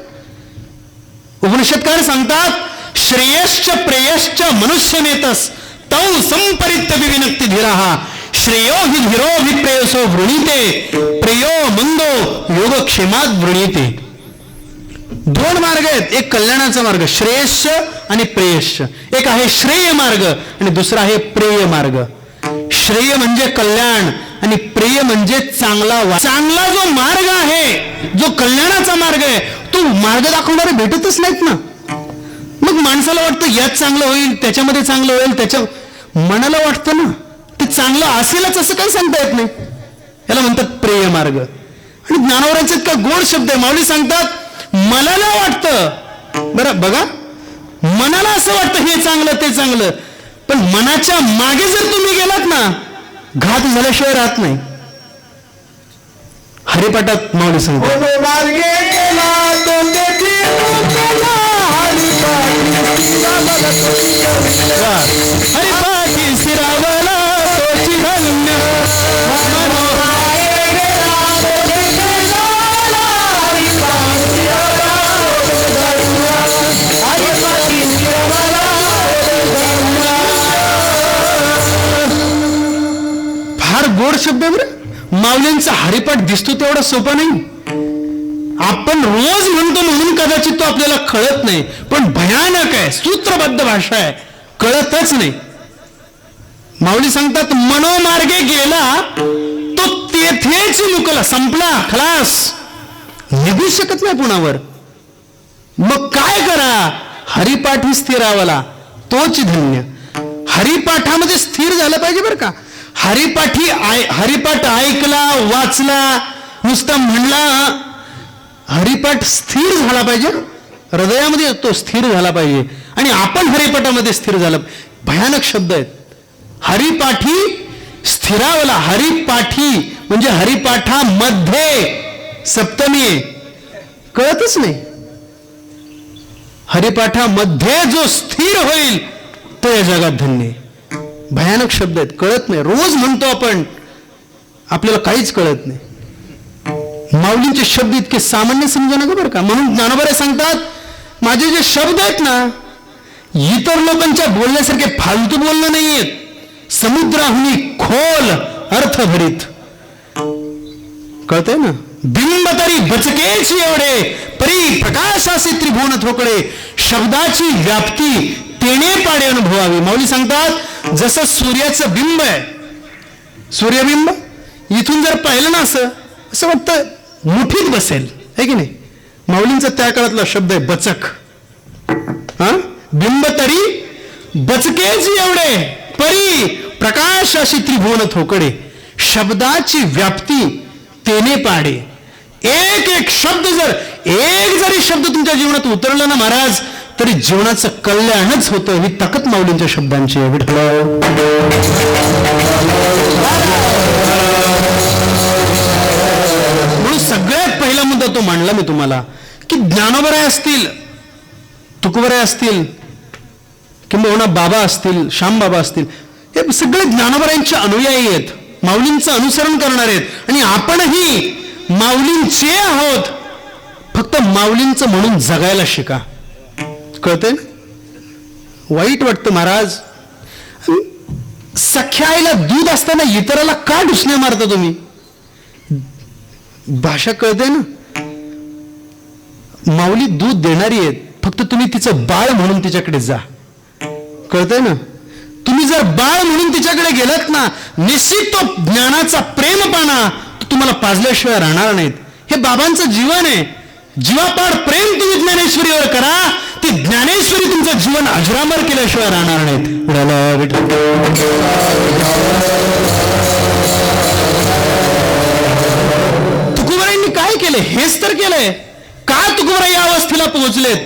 उपनिषदकार सांगतात, श्रेयश्च प्रेयश्च मनुष्यनेतस तौ संपरित्य विविनक्ती धीराहा, श्रेयो हि धीरो हि प्रेयसो वृणीते, प्रेयो मंदो योगक्षेमात वृणीते. दोन मार्ग आहेत. एक कल्याणाचा मार्ग श्रेयश्च आणि प्रेयश्च. एक आहे श्रेय मार्ग आणि दुसरा आहे प्रेय मार्ग. श्रेय म्हणजे कल्याण आणि प्रेय म्हणजे चांगला. चांगला जो मार्ग आहे, जो कल्याणाचा मार्ग आहे, तो मार्ग दाखवणारे भेटतच नाहीत ना. मग माणसाला वाटतं यात चांगलं होईल, त्याच्यामध्ये चांगलं होईल, त्याच्या मनाला वाटतं ना ते चांगलं असेलच, असं काही सांगता येत नाही. याला म्हणतात प्रेय मार्ग. आणि ज्ञानोबरांचा इतका गोड शब्द आहे. माऊली सांगतात, मनाला वाटतं, बरं बघा, मनाला असं वाटतं हे चांगलं ते चांगलं, पण मनाच्या मागे जर तुम्ही गेलात ना, घात झाल्याशिवाय राहत नाही. हरिपाठात माऊली सांगतात, हरिपाठी शिरावला तोची धन्य, फार गोड शब्द आहे बरं. माऊलींचा हरिपाठ दिसतो तेवढा सोपा नाही. आपण रोज म्हणतो म्हणून कदाचित तो आपल्याला कळत नाही, पण भयानक आहे, सूत्रबद्ध भाषा आहे, कळतच नाही. माऊली सांगतात, मनोमार्गे गेला तो तेथेच मुकला, संपला, खलास, निघू शकत नाही पुणावर. मग काय करा? हरिपाठी स्थिरावला तोच धन्य. हरिपाठामध्ये स्थिर झालं पाहिजे बरं का. हरिपाठ ऐकला, वाचला, नुसतं म्हणला, हरिपाठ स्थिर झाला पाहिजे, हृदयामध्ये तो स्थिर झाला पाहिजे. आणि आपण हरिपाठामध्ये स्थिर झालं. भयानक शब्द आहेत. हरिपाठी स्थिरावला. हरिपाठी म्हणजे हरिपाठामध्ये सप्तमी आहे, कळतच नाही. हरिपाठामध्ये जो स्थिर होईल तो या जगात धन्य. भयानक शब्द आहेत, कळत नाही. रोज म्हणतो आपण, आपल्याला काहीच कळत नाही. माऊलींचे शब्द इतके सामान्य समजा नका बरं का. म्हणून ज्ञानोबा सांगतात, माझे जे शब्द आहेत ना, इतर लोकांच्या बोलण्यासारखे फालतू बोलणं नाहीयेत, समुद्राहुनी खोल अर्थभरीत. कळतंय ना. बिंब तरी बचकेची एवढे, परी प्रकाशासी त्रिभुवन थोकडे, शब्दाची व्याप्ती तेने पाडे अनुभवावी. माऊली सांगतात, जसं सूर्याचं बिंब आहे, सूर्यबिंब इथून जर पाहिलं ना, असं वाटतं मुठीत बसेल, है की नाही. माऊलींचा त्या काळातला शब्द आहे बचक. हा, बिंब तरी बचकेची एवढे, परी प्रकाशाशी त्रिभुवन थोकडे, शब्दाची व्याप्ती तेने पाडे. एक एक शब्द जरी शब्द तुमच्या जीवनात उतरला ना महाराज, तरी जीवनाचं कल्याणच होतं. ही ताकद माऊलींच्या शब्दांची आहे. म्हणून सगळ्यात पहिला मुद्दा तो मांडला मी तुम्हाला, की ज्ञानोबराय असतील, तुकोबराय असतील, किंवा बाबा असतील, श्यामबाबा असतील, हे सगळे ज्ञानोबरायांचे अनुयायी आहेत, माऊलींचं अनुसरण करणार आहेत. आणि आपणही माऊलींचे आहोत. फक्त माऊलींचं म्हणून जगायला शिका. कळतंय ना. वाईट वाटतं महाराज, सख्या आईला दूध असताना इतराला का डुसण्या मारता तुम्ही. भाषा कळते ना. माऊली दूध देणारी आहेत, फक्त तुम्ही तिचं बाळ म्हणून तिच्याकडे जा. कळतंय ना. तुम्ही जर बाळ म्हणून तिच्याकडे गेलात ना, निश्चित तो ज्ञानाचा प्रेमपाना तुम्हाला पाजल्याशिवाय राहणार नाहीत. हे बाबांचं जीवन आहे. जीवापाड प्रेम तुम्ही ज्ञानेश्वरीवर करा, ती ज्ञानेश्वरी तुमचं जीवन अजरामर केल्याशिवाय राहणार नाहीत. तुकोबारायांनी काय केले, हेच तर केलंय. का तुकोबाराय या अवस्थेला पोहोचलेत.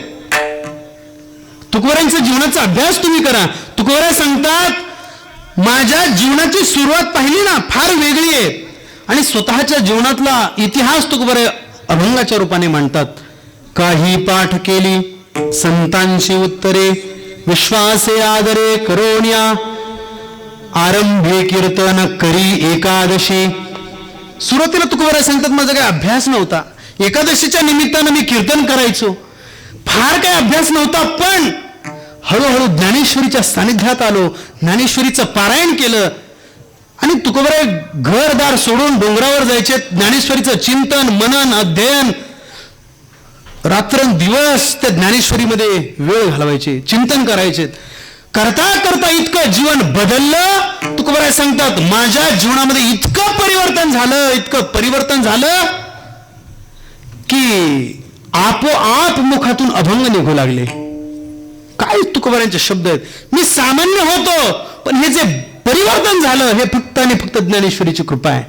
तुकोबारायांचा जीवनाचा अभ्यास तुम्ही करा. तुकोबाराय सांगतात, माझ्या जीवनाची सुरुवात पाहिली ना, फार वेगळी आहे. आणि स्वतःच्या जीवनातला इतिहास तुकोबाराय अभंगाच्या रूपाने मांडतात. काही पाठ केली संतांची उत्तरे, विश्वासे आदरे करोण्या, आरंभे कीर्तन करी एकादशी. सुरुवातीला तुकोबाराय सांगतात, माझा काही अभ्यास नव्हता, एकादशीच्या निमित्तानं मी कीर्तन करायचो, फार काही अभ्यास नव्हता. पण हळूहळू ज्ञानेश्वरीच्या सानिध्यात आलो, ज्ञानेश्वरीचं पारायण केलं. आणि तुकोबाराय घरदार सोडून डोंगरावर जायचे, ज्ञानेश्वरीचं चिंतन मनन अध्ययन, रात्रंदिवस त्या ज्ञानेश्वरीमध्ये वेळ घालवायचे, चिंतन करायचे. करता करता इतकं जीवन बदललं. तुकोबाराय सांगतात, माझ्या जीवनामध्ये इतकं परिवर्तन झालं की आपोआप मुखातून अभंग निघू लागले. काय तुकोबारायांचे शब्द आहेत. मी सामान्य होतो, पण हे जे परिवर्तन झालं हे फक्त आणि फक्त ज्ञानेश्वरीची कृपा आहे.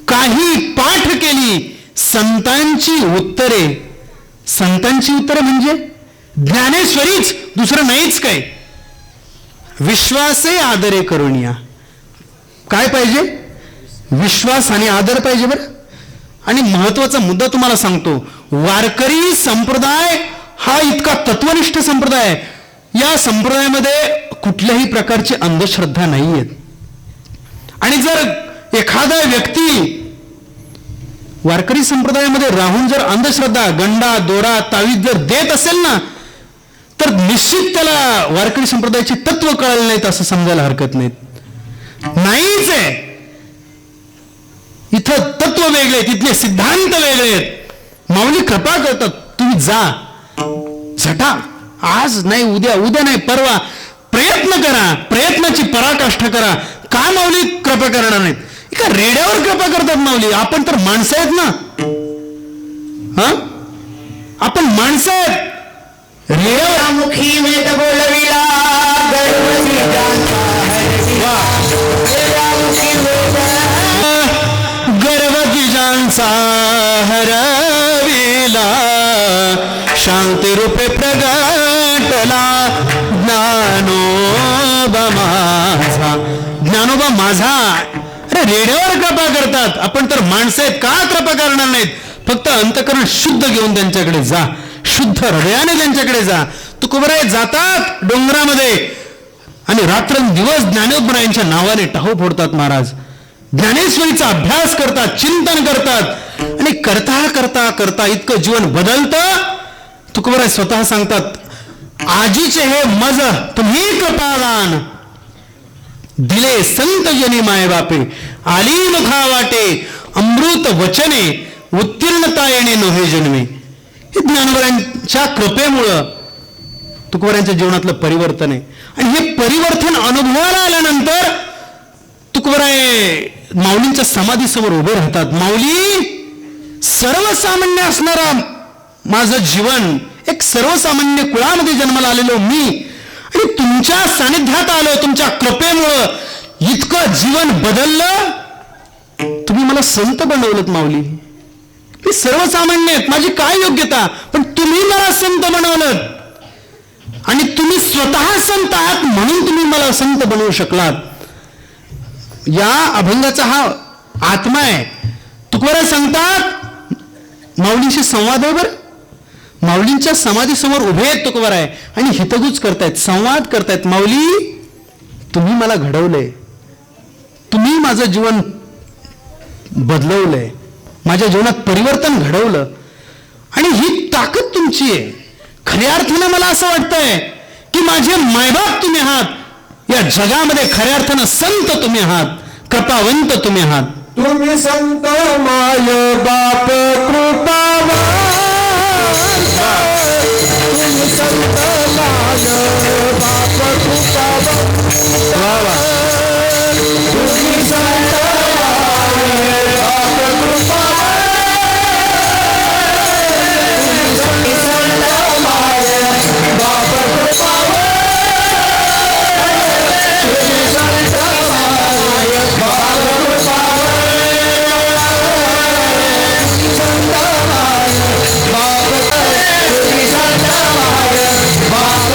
काही पाठ केली संतांची उत्तरे. संतांची उत्तरे म्हणजे ज्ञानेश्वरीच, दुसरं नाहीच काय. विश्वासे आदरे करुणिया. काय पाहिजे, विश्वास आणि आदर पाहिजे बरं. आणि महत्वाचा मुद्दा तुम्हाला सांगतो, वारकरी संप्रदाय हा इतका तत्वनिष्ठ संप्रदाय आहे. या संप्रदायामध्ये कुठल्याही प्रकारची अंधश्रद्धा नाही आहेत. आणि जर एखादा व्यक्ती वारकरी संप्रदायामध्ये राहून जर अंधश्रद्धा, गंडा दोरा तावीज जर देत असेल ना, तर निश्चित त्याला वारकरी संप्रदायाचे तत्व कळले नाहीत असं समजायला हरकत नाहीच आहे. इथं तत्व वेगळे, तिथले सिद्धांत वेगळे आहेत. माऊली कृपा करतात, तुम्ही जा, झटा, आज नाही उद्या, उद्या नाही परवा, प्रयत्न करा, प्रयत्नाची पराकाष्ठा करा. का माऊली कृपा करणार नाहीत. एका रेड्यावर कृपा करतात माऊली. आपण तर माणसं आहेत ना. हा, आपण माणसं आहेत. रेड्यावर मुखी वेद बोलविला, गर्व गिजांचा हरविला, शांती रूपे प्रगटला ज्ञानोबा माझा. ज्ञानोबा माझा. अरे रेड्यावर कृपा करतात, आपण तर माणसं आहेत, का कृपा करणार नाहीत. फक्त अंतकरण शुद्ध घेऊन त्यांच्याकडे जा, शुद्ध हृदयाने त्यांच्याकडे जा. तुकोबाराय जातात डोंगरामध्ये, आणि रात्रंदिवस ज्ञानोबरायांच्या नावाने टाहो फोडतात महाराज. ज्ञानेश्वरीचा अभ्यास करतात, चिंतन करतात आणि करता करता करता इतकं जीवन बदलतं. तुकोबराय स्वतः सांगतात, आजीचे हे मज तुम्ही कृपादान दिले संत जनी माय बापे, आली मुखा वाटे अमृत वचने उत्तीर्णता येणे नोहे जन्मे. हे ज्ञानोबरायांच्या कृपेमुळं तुकोबरायांच्या जीवनातलं परिवर्तन आहे. आणि हे परिवर्तन अनुभवाला आल्यानंतर तुकोबराय माऊलींच्या समाधीसमोर उभे राहतात. माऊली, सर्वसामान्य असणारा माझं जीवन, एक सर्वसामान्य कुळामध्ये जन्माला आलेलो मी, आणि तुमच्या सानिध्यात आलो, तुमच्या कृपेमुळं इतकं जीवन बदललं. तुम्ही मला संत बनवलं माऊली. मी सर्वसामान्य आहेत, माझी काय योग्यता, पण तुम्ही मला संत बनवलं. आणि तुम्ही स्वतः संत आहात म्हणून तुम्ही मला संत बनवू शकलात. या अभंगाचा हा आत्मा आहे. तुकोबराय सांगतात, माऊलींशी संवाद आहे बरं. माऊलींच्या समाधीसमोर उभे आहेत तुकोबराय आणि हितगुज करतायत, संवाद करतायत. माऊली, तुम्ही मला घडवलंय, तुम्ही माझं जीवन बदलवलंय, माझ्या जीवनात परिवर्तन घडवलं, आणि ही ताकद तुमची आहे. खऱ्या अर्थानं मला असं वाटतंय की माझे मायबाप तुम्ही आहात. या जगामध्ये खऱ्या अर्थानं संत तुम्ही आहात, कृपावंत तुम्ही आहात. तुम्ही संत माय बाप कृपावान, तुम्ही संत माय बाप कृपावान, तुम्ही संत माय बाप कृपावान, तुम्ही संत माय बाप कृपावान, तुम्ही संत माय बाप कृपावान,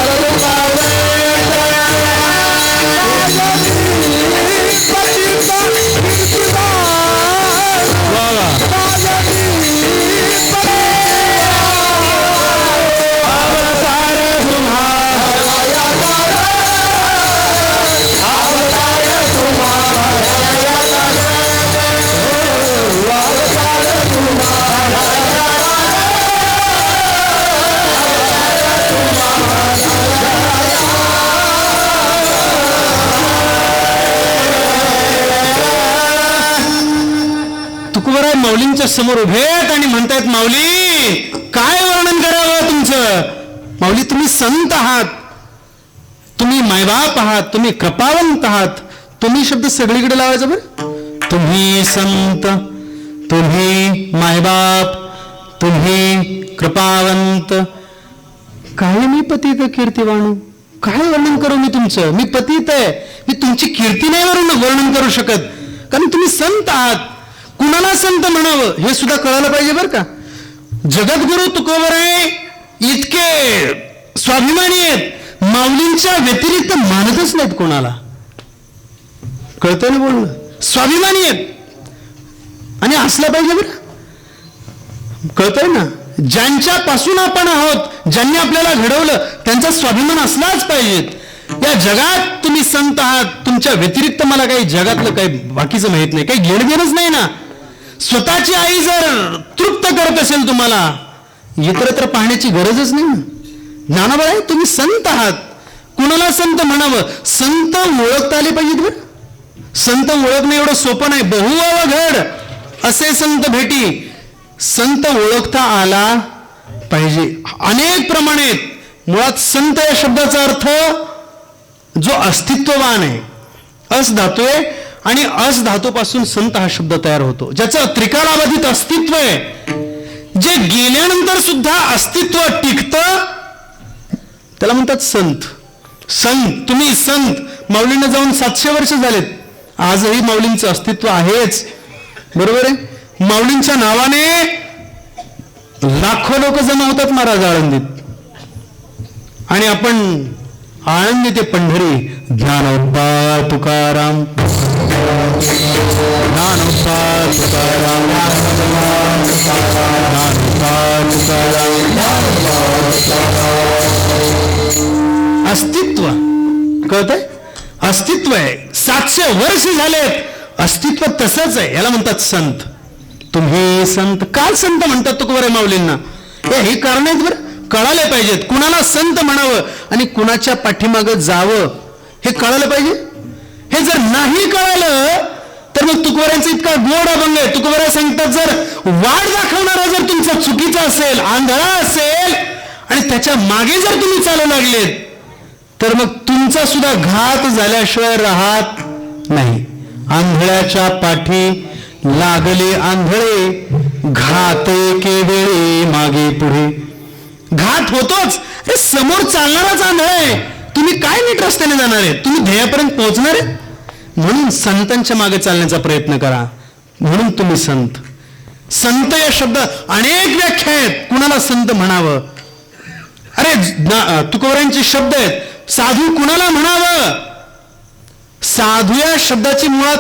तुकोबराय माऊलींच्या समोर उभे आहेत आणि म्हणतायत, माऊली, काय वर्णन करावं तुमचं. माऊली, तुम्ही संत आहात, तुम्ही मायबाप आहात, तुम्ही कृपावंत आहात. तुम्ही शब्द सगळीकडे लावायचा बरं. तुम्ही संत, तुम्ही मायबाप, तुम्ही कृपावंत. काय मी पतित कीर्तिवाणू, काय वर्णन करू मी तुमचं. मी पतित आहे, मी तुमची कीर्ती नाही वर्णन करू शकत, कारण तुम्ही संत आहात. कुणाला संत म्हणावं हे सुद्धा कळायला पाहिजे बरं का. जगद्गुरु तुकोबराय इतके स्वाभिमानी आहेत, माऊलींच्या व्यतिरिक्त मानतच नाहीत कोणाला. कळतंय ना बोलणं. स्वाभिमानी आहेत आणि असलं पाहिजे बरं. कळतंय ना. ज्यांच्यापासून आपण आहोत, ज्यांनी आपल्याला घडवलं, त्यांचा स्वाभिमान असलाच पाहिजे. या जगात तुम्ही संत आहात, तुमच्या व्यतिरिक्त मला काही जगातलं काही बाकीचं माहित नाही, काही घेणं नाही ना. स्वतःची आई जर तृप्त करत असेल तुम्हाला, इतरत्र पाहण्याची गरजच नाही ना. ज्ञानोबा, तुम्ही संत आहात, कुणाला संत म्हणावं. संत ओळखता आले पाहिजेत बरं. संत ओळखणं एवढं सोपं नाही. बहु घड असे संत भेटी. संत ओळखता आला पाहिजे. अनेक प्रमाणात मुळात संत या शब्दाचा अर्थ जो अस्तित्ववान आहे, अस धातू आहे, आणि अस धातूपासून संत हा शब्द तयार होतो, ज्याचं त्रिकालाबाधित अस्तित्व आहे, जे गेल्यानंतर सुद्धा अस्तित्व टिकतं, त्याला म्हणतात संत. संत, तुम्ही संत. माऊलींना जाऊन 700 वर्ष झालेत, आजही माऊलींचं अस्तित्व आहेच. बरोबर आहे. माऊलींच्या नावाने लाखो लोक जमा होतात महाराज आळंदीत, आणि आपण आळंदी ते पंढरी, ज्ञानोबा तुकाराम, ज्ञानोबा तुकाराम, ज्ञानोबा तुकाराम. अस्तित्व कळतंय. अस्तित्व आहे. 700 वर्ष झालेत अस्तित्व तसंच आहे. याला म्हणतात संत. तुम्ही संत का संत म्हणतात तुकोबाराय माऊलींना? हे कारण आहेत बरं, कळाले पाहिजेत. कुणाला संत म्हणावं आणि कुणाच्या पाठीमागं जावं हे कळालं पाहिजे. हे जर नाही कळालं तर मग तुकोबारायांचा इतका गोड अभंग आहे. तुकोबाराय सांगतात, जर वाट दाखवणारा जर तुमचा चुकीचा असेल, आंधळा असेल आणि त्याच्या मागे जर तुम्ही चालू लागलेत तर मग तुमचा सुद्धा घात झाल्याशिवाय राहत नाही. आंधळ्याच्या पाठी लागले आंधळे, घात एके वेळी मागे पुढे. घात होतोच. अरे समोर चालणाराच आंधळा आहे, तुम्ही काय नीट रस्त्याने जाणार आहे? तुम्ही ध्येयापर्यंत पोहोचणार आहे? म्हणून संतांच्या मागे चालण्याचा प्रयत्न करा. म्हणून तुम्ही संत. संत या शब्द अनेक व्याख्या आहेत. कुणाला संत म्हणावं? अरे तुकोबारायांचे शब्द आहेत. साधू कुणाला म्हणावं? साधू या शब्दाची मुळात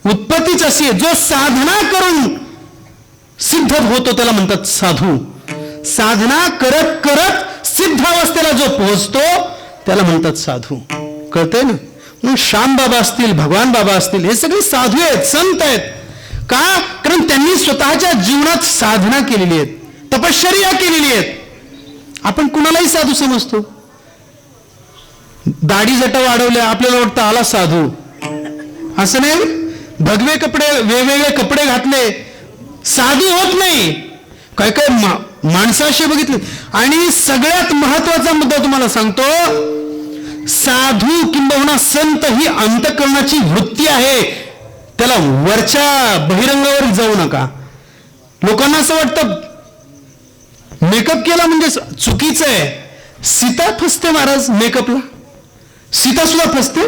उत्पत्तीच अशी आहे, जो साधना करून सिद्ध होतो त्याला म्हणतात साधू. साधना करत करत सिद्ध अवस्थेला जो पोहोचतो त्याला म्हणतात साधू. कळतंय ना? म्हणून श्याम बाबा असतील, भगवान बाबा असतील, हे सगळे साधू आहेत, संत आहेत. का? कारण त्यांनी स्वतःच्या जीवनात साधना केलेली आहे, तपश्चर्या केलेली आहे. आपण कुणालाही साधू समजतो. दाढी जटा वाढवल्या आपल्याला वाटतं आला साधू. असं नाही. भगवे कपडे, वेगवेगळे कपडे घातले साधू होत नाही. काय काय माणसाशी बघितले. आणि सगळ्यात महत्वाचा मुद्दा तुम्हाला सांगतो, साधू किंबहुना संत ही अंतःकरणाची वृत्ती आहे. त्याला वरच्या बहिरंगावर जाऊ नका. लोकांना असं वाटतं मेकअप केला म्हणजे चुकीचं आहे. सीता फसते महाराज मेकअपला. सीता सुद्धा फसते.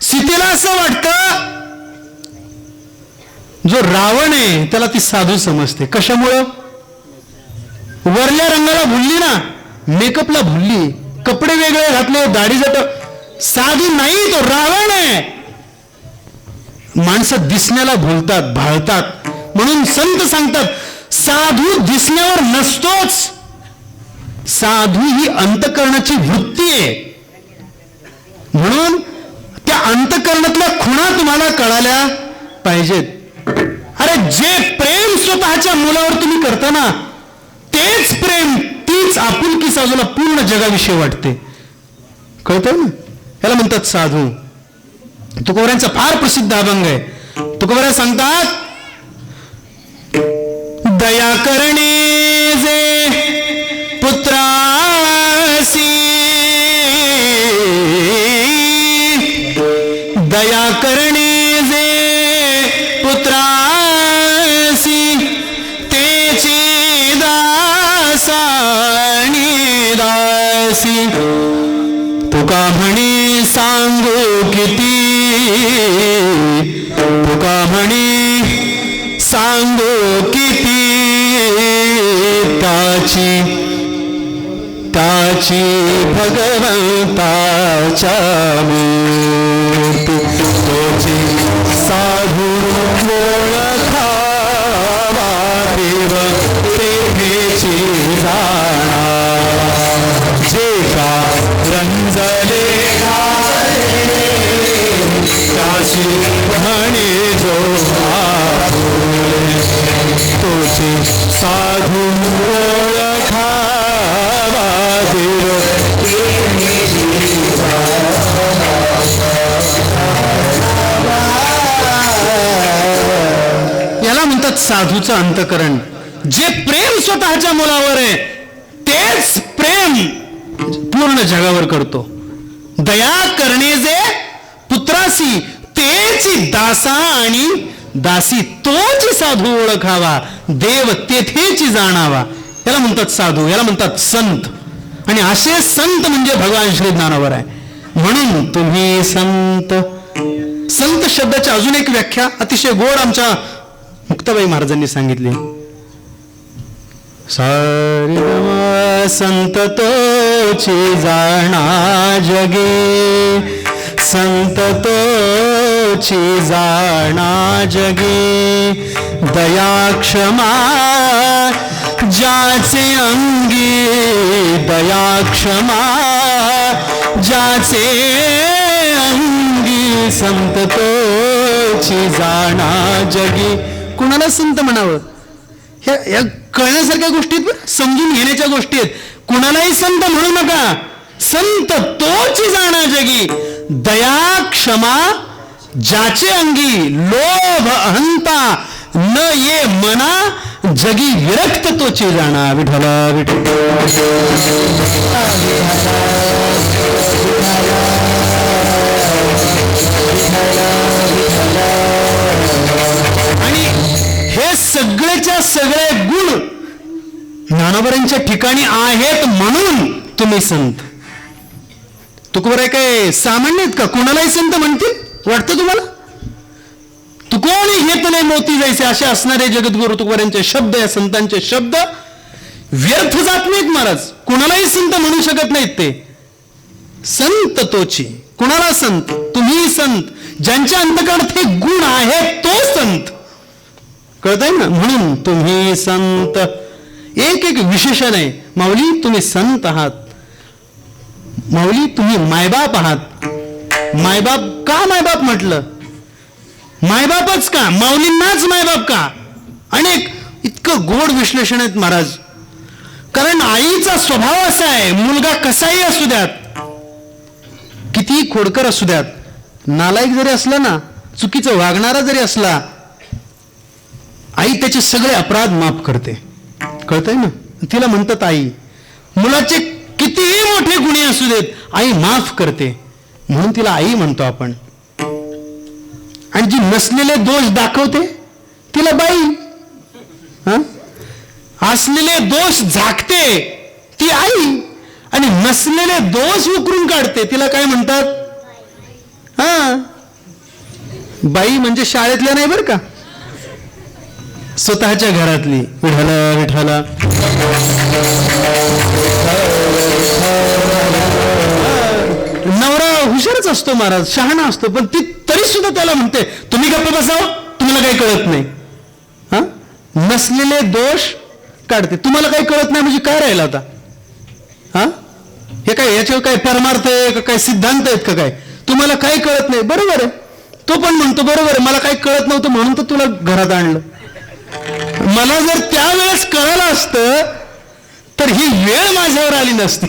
सीतेला असं वाटतं जो रावण आहे त्याला ती साधू समजते. कशामुळं? वरल्या रंगाला भुलली ना, मेकअपला भुलली, कपडे वेगळे घातले, दाढी जट. साधू नाही, तो रावण आहे. माणसं दिसण्याला भुलतात, भाळतात. म्हणून संत सांगतात साधू दिसण्यावर नसतोच. साधू ही अंतःकरणाची वृत्ती आहे. म्हणून त्या अंतःकरणातल्या खुणा तुम्हाला कळाल्या पाहिजेत. अरे जे प्रेम स्वतःच्या मुलावर तुम्ही करता ना, तेच प्रेम, तीच आपुलकी साधूला पूर्ण जगाविषयी वाटते. कळतं ना? याला म्हणतात साधू. तुकोबारायांचा फार प्रसिद्ध अभंग आहे. तुकोबाराय सांगतात, दया करणे जे पुत्रासी, दया करणे जे पुत्रासी, तेची दासानी दासी. तुका म्हणी सांगू किती, तुका म्हणी सांगू किती, त्याची भगवंताच्या मूर्ती. तोची साधू ओळखावा देव तेथेची जाणा. जे का रंजले त्याची म्हणे जो आपुले. तोची साधू ओळखावा देव याला म्हणतात साधूचं अंतःकरण. जे प्रेम स्वतःच्या मुलावर आहे तेच प्रेम पूर्ण जगावर करतो. दया करणे जे पुत्रासी, तेची दासा आणि दासी. तोची साधू ओळखावा देव तेथेची जाणावा. याला म्हणतात साधू, याला म्हणतात संत. आणि असे संत म्हणजे भगवान श्री ज्ञानावर आहे. म्हणून तुम्ही संत. संत शब्दाची अजून एक व्याख्या अतिशय गोड आमच्या मुक्ताबाई महाराजांनी सांगितली. सारी संत तोची जाणा जगे, संत तोची जाणा जगे. दया क्षमा ज्याचे अंगी, दया क्षमा ज्याचे अंगी, संत तोची जाणा जगी. कुणाला संत म्हणावं या कळण्यासारख्या गोष्टी आहेत बरं, समजून घेण्याच्या गोष्टी आहेत. कुणालाही संत म्हणू नका. संत तोची जाणा जगी, दया क्षमा ज्याचे अंगी, लोभ अहंता न ये मना, जगी विरक्त तोची जाणा. विठला विठला आणि हे सगळेच्या सगळे गुण ज्ञानोबांच्या ठिकाणी आहेत म्हणून तुम्ही संत. तुकोबाराय काय सामान्य आहेत का? कुणालाही संत म्हणतील वाटतं तुम्हाला? तुकोणी घेत नाही मोती जायचे असे असणारे जगद्गुरु तुकोबारांचे शब्द, या संतांचे शब्द व्यर्थ जात नाहीत महाराज. कुणालाही संत म्हणू शकत नाहीत ते. संत तोची. कुणाला संत? तुम्ही संत. ज्यांच्या अंतकरणात हे गुण आहेत तो संत. कळतंय ना? म्हणून तुम्ही संत. एक एक विशेषण आहे. माऊली तुम्ही संत आहात. माऊली तुम्ही मायबाप आहात. मायबाप का मायबाप म्हटलं? मायबापच का? माऊलींनाच मायबाप का? अनेक इतकं गोड विश्लेषण आहेत महाराज. कारण आईचा स्वभाव असा आहे, मुलगा कसाही असू द्यात, कितीही खोडकर असू द्यात, नालायक जरी असला ना, चुकीचं वागणारा जरी असला, आई त्याचे सगळे अपराध माफ करते. कळतंय ना? तिला म्हणतात आई. मुलाचे कितीही मोठे गुन्हे असू देत आई माफ करते, म्हणून तिला आई म्हणतो आपण. आणि जी नसलेले दोष दाखवते तिला बाई. असलेले दोष झाकते ती आई, आणि नसलेले दोष उकरून काढते तिला काय म्हणतात? बाई म्हणजे शाळेतल्या नाही बरं का, स्वतःच्या घरातली. विठाला विठाला. नवरा हुशारच असतो महाराज, शहाणा असतो, पण ती तरी सुद्धा त्याला म्हणते तुम्ही गप्प बसाव, तुम्हाला काही कळत नाही. नसलेले दोष काढते. तुम्हाला काही कळत नाही म्हणजे काय राहिला आता? हे काय याच्यावर काय परमार्थ आहे का, काय सिद्धांत आहेत का? काय तुम्हाला काही कळत नाही? बरोबर आहे. तो पण म्हणतो बरोबर आहे, मला काही कळत नव्हतं म्हणून तर तुला घरात आणलं. मला जर त्यावेळेस कळलं असतं तर ही वेळ माझ्यावर आली नसती.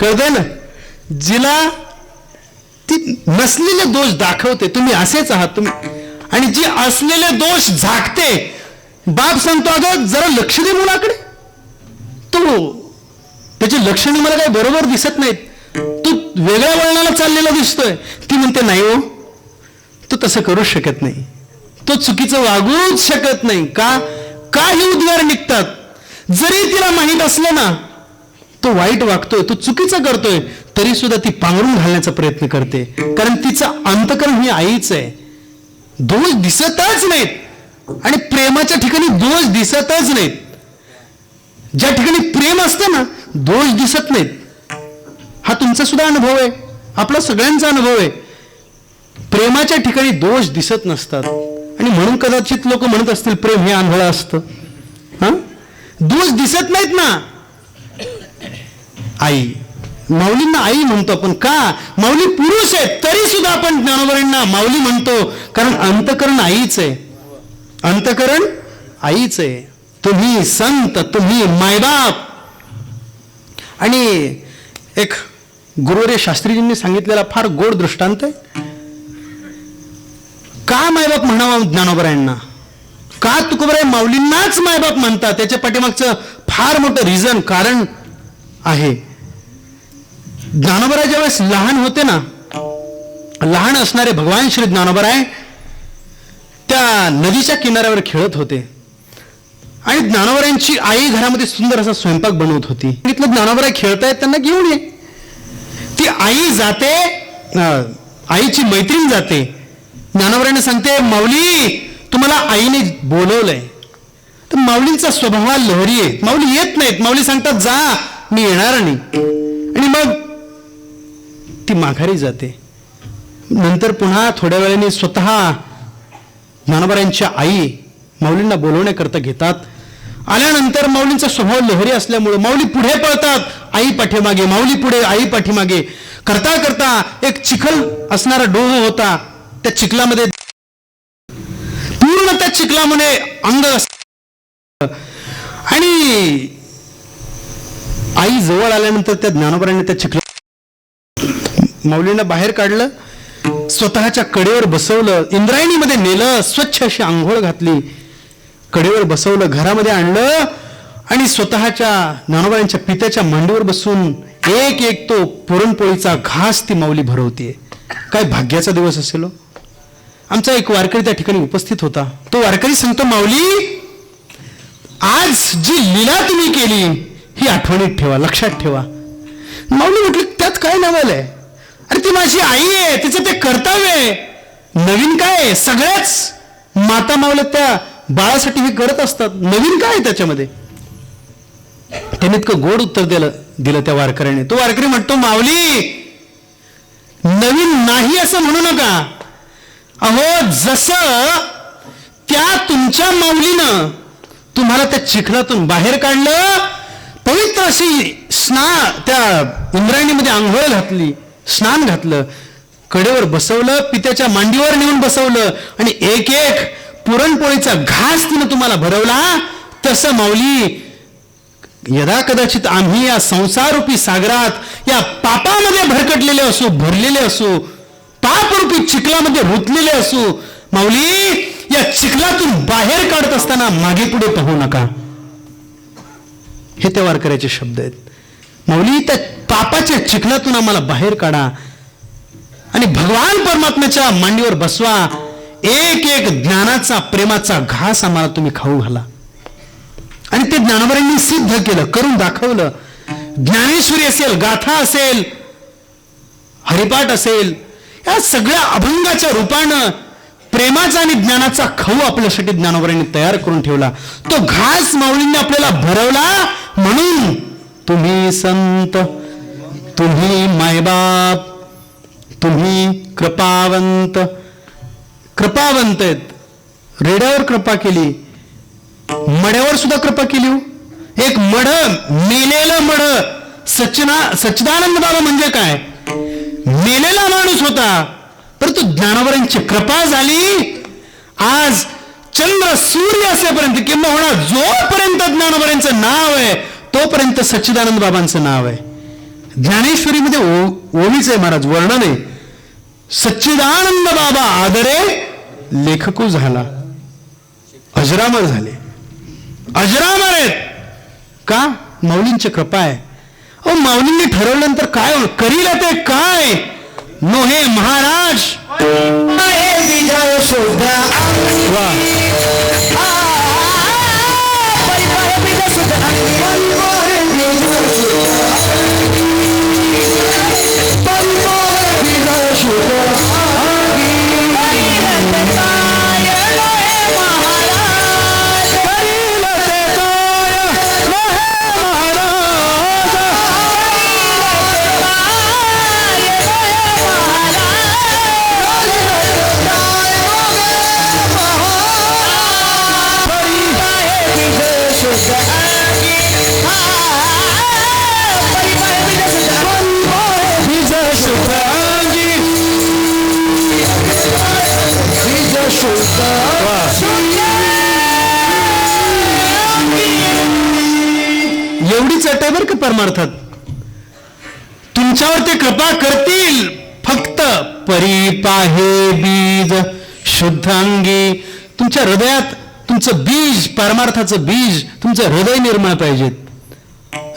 कळतंय ना? जिला ती नसलेले दोष दाखवते तुम्ही असेच आहात तुम्ही, आणि जी असलेले दोष झाकते, बाप सांगतो अगं जरा लक्ष दे मुलाकडे, तो त्याची लक्षणे मला काही बरोबर दिसत नाहीत, तू वेगळ्या वळणाला चाललेला दिसतोय. ती म्हणते नाही हो, तो तसं करूच शकत नाही, तो चुकीचं वागूच शकत नाही. का हे उद्गार निघतात? जरी तिला माहीत असलं ना तो वाईट वागतोय, तो चुकीचं करतोय, तरी सुद्धा ती पांघरून घालण्याचा प्रयत्न करते, कारण तिचं अंतकरण ही आईच आहे. दोष दिसतच नाहीत, आणि प्रेमाच्या ठिकाणी दोष दिसतच नाहीत. ज्या ठिकाणी प्रेम असतं ना दोष दिसत नाहीत. हा तुमचा सुद्धा अनुभव आहे, आपला सगळ्यांचा अनुभव आहे. प्रेमाच्या ठिकाणी दोष दिसत नसतात, आणि म्हणून कदाचित लोक म्हणत असतील प्रेम हे आंधळं असतं. दोष दिसत नाहीत ना. आई, माऊलींना आई म्हणतो आपण का? माऊली पुरुष आहे तरी सुद्धा आपण ज्ञानोबांना माऊली म्हणतो, कारण अंतकरण आईच आहे. अंतकरण आईच आहे. तुम्ही संत, तुम्ही मायबाप. आणि एक गुरुवर्य शास्त्रीजींनी सांगितलेला फार गोड दृष्टांत आहे. का मायबाप म्हणावा ज्ञानोबरायांना? का तुकोबराय माऊलींनाच मायबाप म्हणतात? त्याच्या पाठीमागचं फार मोठं रिझन, कारण आहे. ज्ञानोबराय ज्यावेळेस लहान होते ना, लहान असणारे भगवान श्री ज्ञानोबराय त्या नदीच्या किनाऱ्यावर खेळत होते, आणि ज्ञानोबरायांची आई घरामध्ये सुंदर असा स्वयंपाक बनवत होती. तिथलं ज्ञानोबराय खेळतायत, त्यांना घेऊन ये. ती आई जाते, आईची मैत्रीण जाते, ज्ञानोबरायने सांगते माऊली तुम्हाला आईने बोलवलंय. तर माऊलींचा स्वभाव लहरी आहे, माऊली येत नाहीत. माऊली सांगतात जा मी येणार नाही, आणि मग ती माघारी जाते. नंतर पुन्हा थोड्या वेळाने स्वतः ज्ञानोबरायांच्या आई माऊलींना बोलवण्याकरता घेतात, आल्यानंतर माऊलींचा स्वभाव लहरी असल्यामुळे माऊली पुढे पळतात, आई पाठीमागे, माऊली पुढे, आई पाठीमागे. करता करता एक चिखल असणारा डोह होता. त्या चिखलामध्ये पूर्ण त्या चिखलामध्ये अंग आणि आई जवळ आल्यानंतर त्या ज्ञानोबांनी त्या चिखला माऊलींना बाहेर काढलं, स्वतःच्या कडेवर बसवलं, इंद्रायणीमध्ये नेलं, स्वच्छ अशी आंघोळ घातली, कडेवर बसवलं, घरामध्ये आणलं आणि स्वतःच्या ज्ञानोबांच्या पित्याच्या मांडीवर बसून एक एक तो पुरणपोळीचा घास ती माऊली भरवतीये. काय भाग्याचा दिवस असेल हो. आमचा एक वारकरी त्या ठिकाणी उपस्थित होता. तो वारकरी सांगतो, माऊली आज जी लीला तुम्ही केली ही आठवणीत ठेवा, लक्षात ठेवा. माऊली म्हटलं, त्यात काय नवल आहे? अरे ती माझी आई आहे, तिचं ते कर्तव्य आहे, नवीन काय आहे? सगळ्याच माता माऊल्या त्या बाळासाठी हे करत असतात, नवीन काय आहे त्याच्यामध्ये? त्याने इतकं गोड उत्तर दिलं त्या वारकऱ्याने. तो वारकरी म्हणतो, माऊली नवीन नाही असं म्हणू नका. अहो जसं त्या तुमच्या माऊलीनं तुम्हाला त्या चिखलातून बाहेर काढलं, पवित्र अशी त्या इंद्रायणीमध्ये आंघोळ घातली, स्नान घातलं, कडेवर बसवलं, पित्याच्या मांडीवर नेऊन बसवलं आणि एक एक पुरणपोळीचा घास तिनं तुम्हाला भरवला, तसं माऊली यदा कदाचित आम्ही या संसाररूपी सागरात या पापामध्ये भरकटलेले असू, भरलेले असू, पापरूपी चिखलामध्ये रुतलेले असू, माऊली या चिखलातून बाहेर काढत असताना मागे पुढे पाहू नका. हे त्या वारकऱ्याचे शब्द आहेत. माऊली त्या पापाच्या चिखलातून आम्हाला बाहेर काढा आणि भगवान परमात्म्याच्या मांडीवर बसवा. एक एक ज्ञानाचा, प्रेमाचा घास आम्हाला तुम्ही खाऊ घाला. आणि ते ज्ञानोबांनी सिद्ध केलं, करून दाखवलं. ज्ञानेश्वरी असेल, गाथा असेल, हरिपाठ असेल, या सगळ्या अभंगाच्या रूपानं प्रेमाचा आणि ज्ञानाचा खाऊ आपल्यासाठी ज्ञानोबांनी तयार करून ठेवला. तो घास माऊलींनी आपल्याला भरवला. म्हणून तुम्ही संत, तुम्ही मायबाप, तुम्ही कृपावंत. कृपावंत आहेत. रेड्यावर कृपा केली, मड्यावर सुद्धा कृपा केली. एक मढ, मेलेलं मढ. सच्चिदानंद बाबा म्हणजे काय? मेलेला माणूस होता, परंतु ज्ञानोबांची कृपा झाली. आज चंद्र सूर्य असेपर्यंत किंवा जोपर्यंत ज्ञानोबांचं नाव आहे तोपर्यंत सच्चिदानंद बाबांचं नाव आहे. ज्ञानेश्वरीमध्ये ओवीच आहे महाराज, वर्णन आहे. सच्चिदानंद बाबा आदरे लेखकू झाला, अजरामर झाले. अजरामर आहेत का? माऊलींची कृपा आहे. अहो माऊलींनी ठरवल्यानंतर काय करील ते काय? नोहे महाराज एवढीच अट आहे बरं का परमार्थात. तुमच्यावर ते कृपा करतील, फक्त परिपाहे बीज शुद्धांगी. तुमच्या हृदयात तुमचं बीज, परमार्थाचं बीज, तुमचं हृदय निर्मळ पाहिजेत.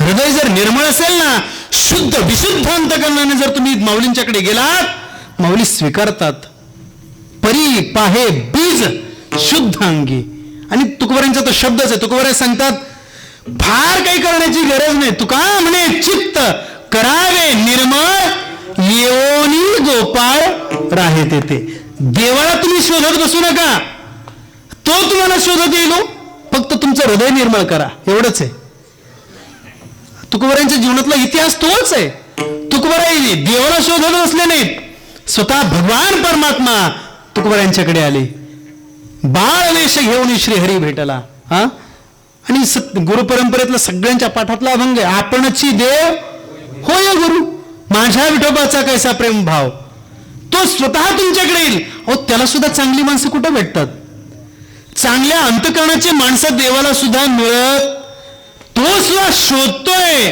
हृदय जर निर्मळ असेल ना, शुद्ध विशुद्ध अंतकरणाने जर तुम्ही माऊलींच्याकडे गेलात, माऊली स्वीकारतात. परिपाहे बीज शुद्धांगी. आणि तुकोबारांचा तो शब्दच आहे. तुकोबारा सांगतात, फार काही करण्याची गरज नाही. तुका म्हणे चित्त करावे निर्मळ, येऊनी गोपाळ राहे तेथे. देवाला तुम्ही शोधत बसू नका, तो तुम्हाला शोधत येईल. फक्त तुमचं हृदय निर्मळ करा, एवढंच आहे. तुकोबारांच्या जीवनातला इतिहास तोच आहे. तुकोबाराई देवाला शोधत बसले नाहीत, स्वतः भगवान परमात्मा तुकोबारांच्याकडे आले. बाळ वेश घेऊन श्रीहरी भेटला. हा, आणि गुरु परंपरेतला सगळ्यांच्या पाठातला अभंग आहे, आपणची देव होय गुरु, माझ्या विठोबाचा कैसा प्रेम भाव, तो स्वतः तुमच्याकडे येईल. अहो त्याला सुद्धा चांगली माणसं कुठं भेटतात? चांगल्या अंतकरणाची माणसं देवाला सुद्धा मिळत, तो सुद्धा शोधतोय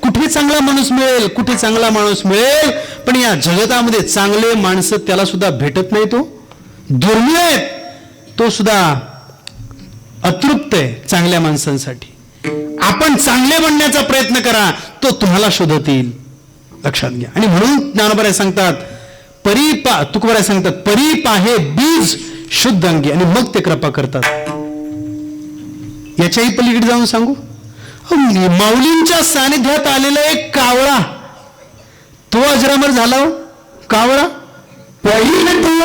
कुठे चांगला माणूस मिळेल, कुठे चांगला माणूस मिळेल. पण या जगतामध्ये चांगले माणसं त्याला सुद्धा भेटत नाही, तो दुर्मिळ आहेत, तो सुद्धा अतृप्त आहे चांगल्या माणसांसाठी. आपण चांगले बनण्याचा प्रयत्न करा, तो तुम्हाला शोधत येईल, लक्षात घ्या. आणि म्हणून ज्ञानोबराय सांगतात तुकोबराय सांगतात परी पाहे बीज शुद्ध अंगी, आणि मग ते कृपा करतात. याच्याही पलीकडे जाऊन सांगू, माऊलींच्या सानिध्यात आलेला एक कावळा, तो अजरामर झाला हो. कावळा पहिलं तू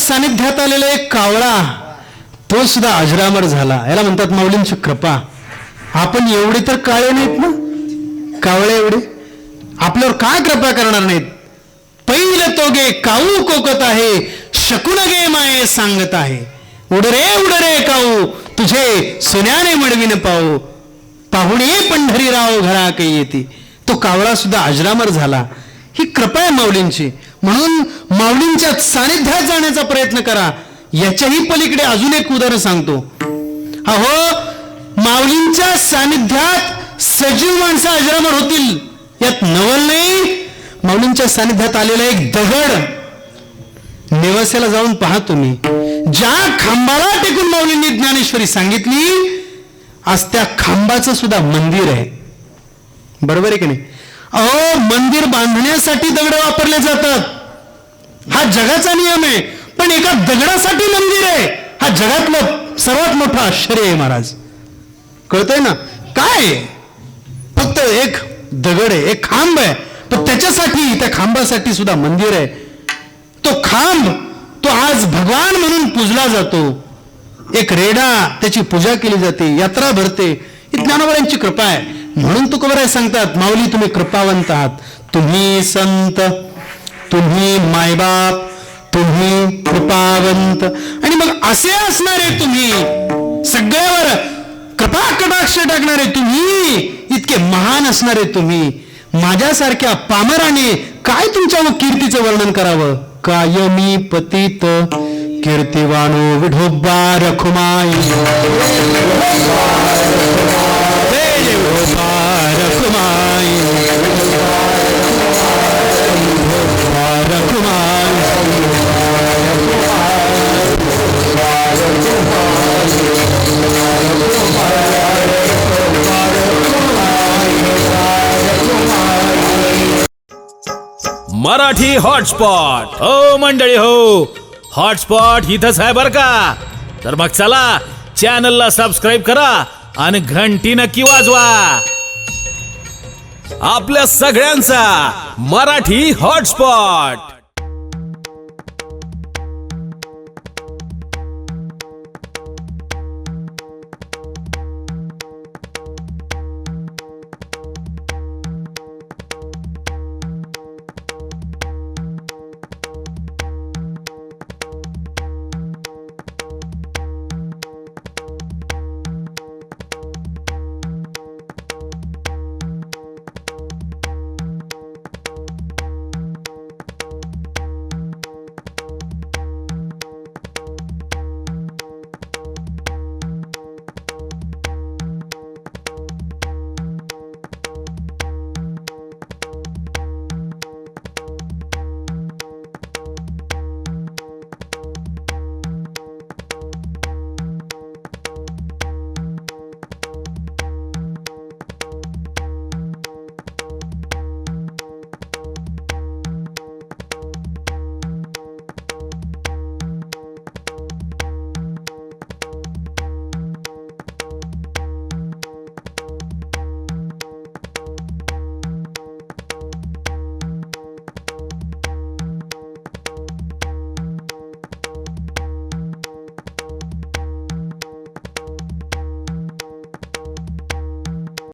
सानिध्यात आलेला एक कावळा, तो सुद्धा अजरामर झाला. याला म्हणतात माऊलींची कृपा. आपण एवढे तर काळे नाहीत ना, कावळे एवढे आपल्यावर काय कृपा करणार नाहीत. पहिलं तो गे काऊ कोकत आहे, शकून गे माये सांगत आहे. उडरे काऊ तुझे सोन्याने मडवीन पाहू, पाहुणे पंढरीराव घरा काही येते. तो कावळा सुद्धा अजरामर झाला. ही कृपा आहे माऊलींची. म्हणून माऊलींच्या सानिध्यात जाण्याचा प्रयत्न करा. याच्याही पलीकडे अजून एक उदाहरण सांगतो. अहो माऊलींच्या सानिध्यात सजीव माणसं अजरामर होतील यात नवल नाही. माऊलींच्या सानिध्यात आलेला एक दगड, नेवास्याला जाऊन पहा तुम्ही. ज्या खांबाला टेकून माऊलींनी ज्ञानेश्वरी सांगितली, आज त्या खांबाचं सुद्धा मंदिर आहे. बरोबर आहे की नाही? अहो मंदिर बांधण्यासाठी दगड वापरले जातात, हा जगाचा नियम आहे. पण एका दगडासाठी मंदिर आहे, हा जगातलं सर्वात मोठं आश्चर्य आहे महाराज. कळतंय ना काय? फक्त एक दगड आहे, एक खांब आहे, पण त्याच्यासाठी, त्या खांबासाठी सुद्धा मंदिर आहे. तो खांब तो आज भगवान म्हणून पूजला जातो. एक रेडा त्याची पूजा केली जाते, यात्रा भरते. ही ज्ञानोबरायांची कृपा आहे. म्हणून तुकोबराय सांगतात माऊली तुम्ही कृपावंत आहात. तुम्ही संत, तुम्ही मायबाप, तुम्ही कृपावंत. आणि मग असे असणारे तुम्ही, सगळ्यावर कृपा कटाक्ष टाकणारे तुम्ही, इतके महान असणारे तुम्ही, माझ्यासारख्या पामराने काय तुमच्या कीर्तीचं वर्णन करावं. कायमी पतित कीर्तिवानो विठोबा रखुमाई, मराठी हॉटस्पॉट. हो मंडळी हो, हॉटस्पॉट इथंच आहे बर का. तर मग चला चॅनलला सबस्क्राईब करा आणि घंटी नक्की वाजवा. आपल्या सगळ्यांचा मराठी हॉटस्पॉट.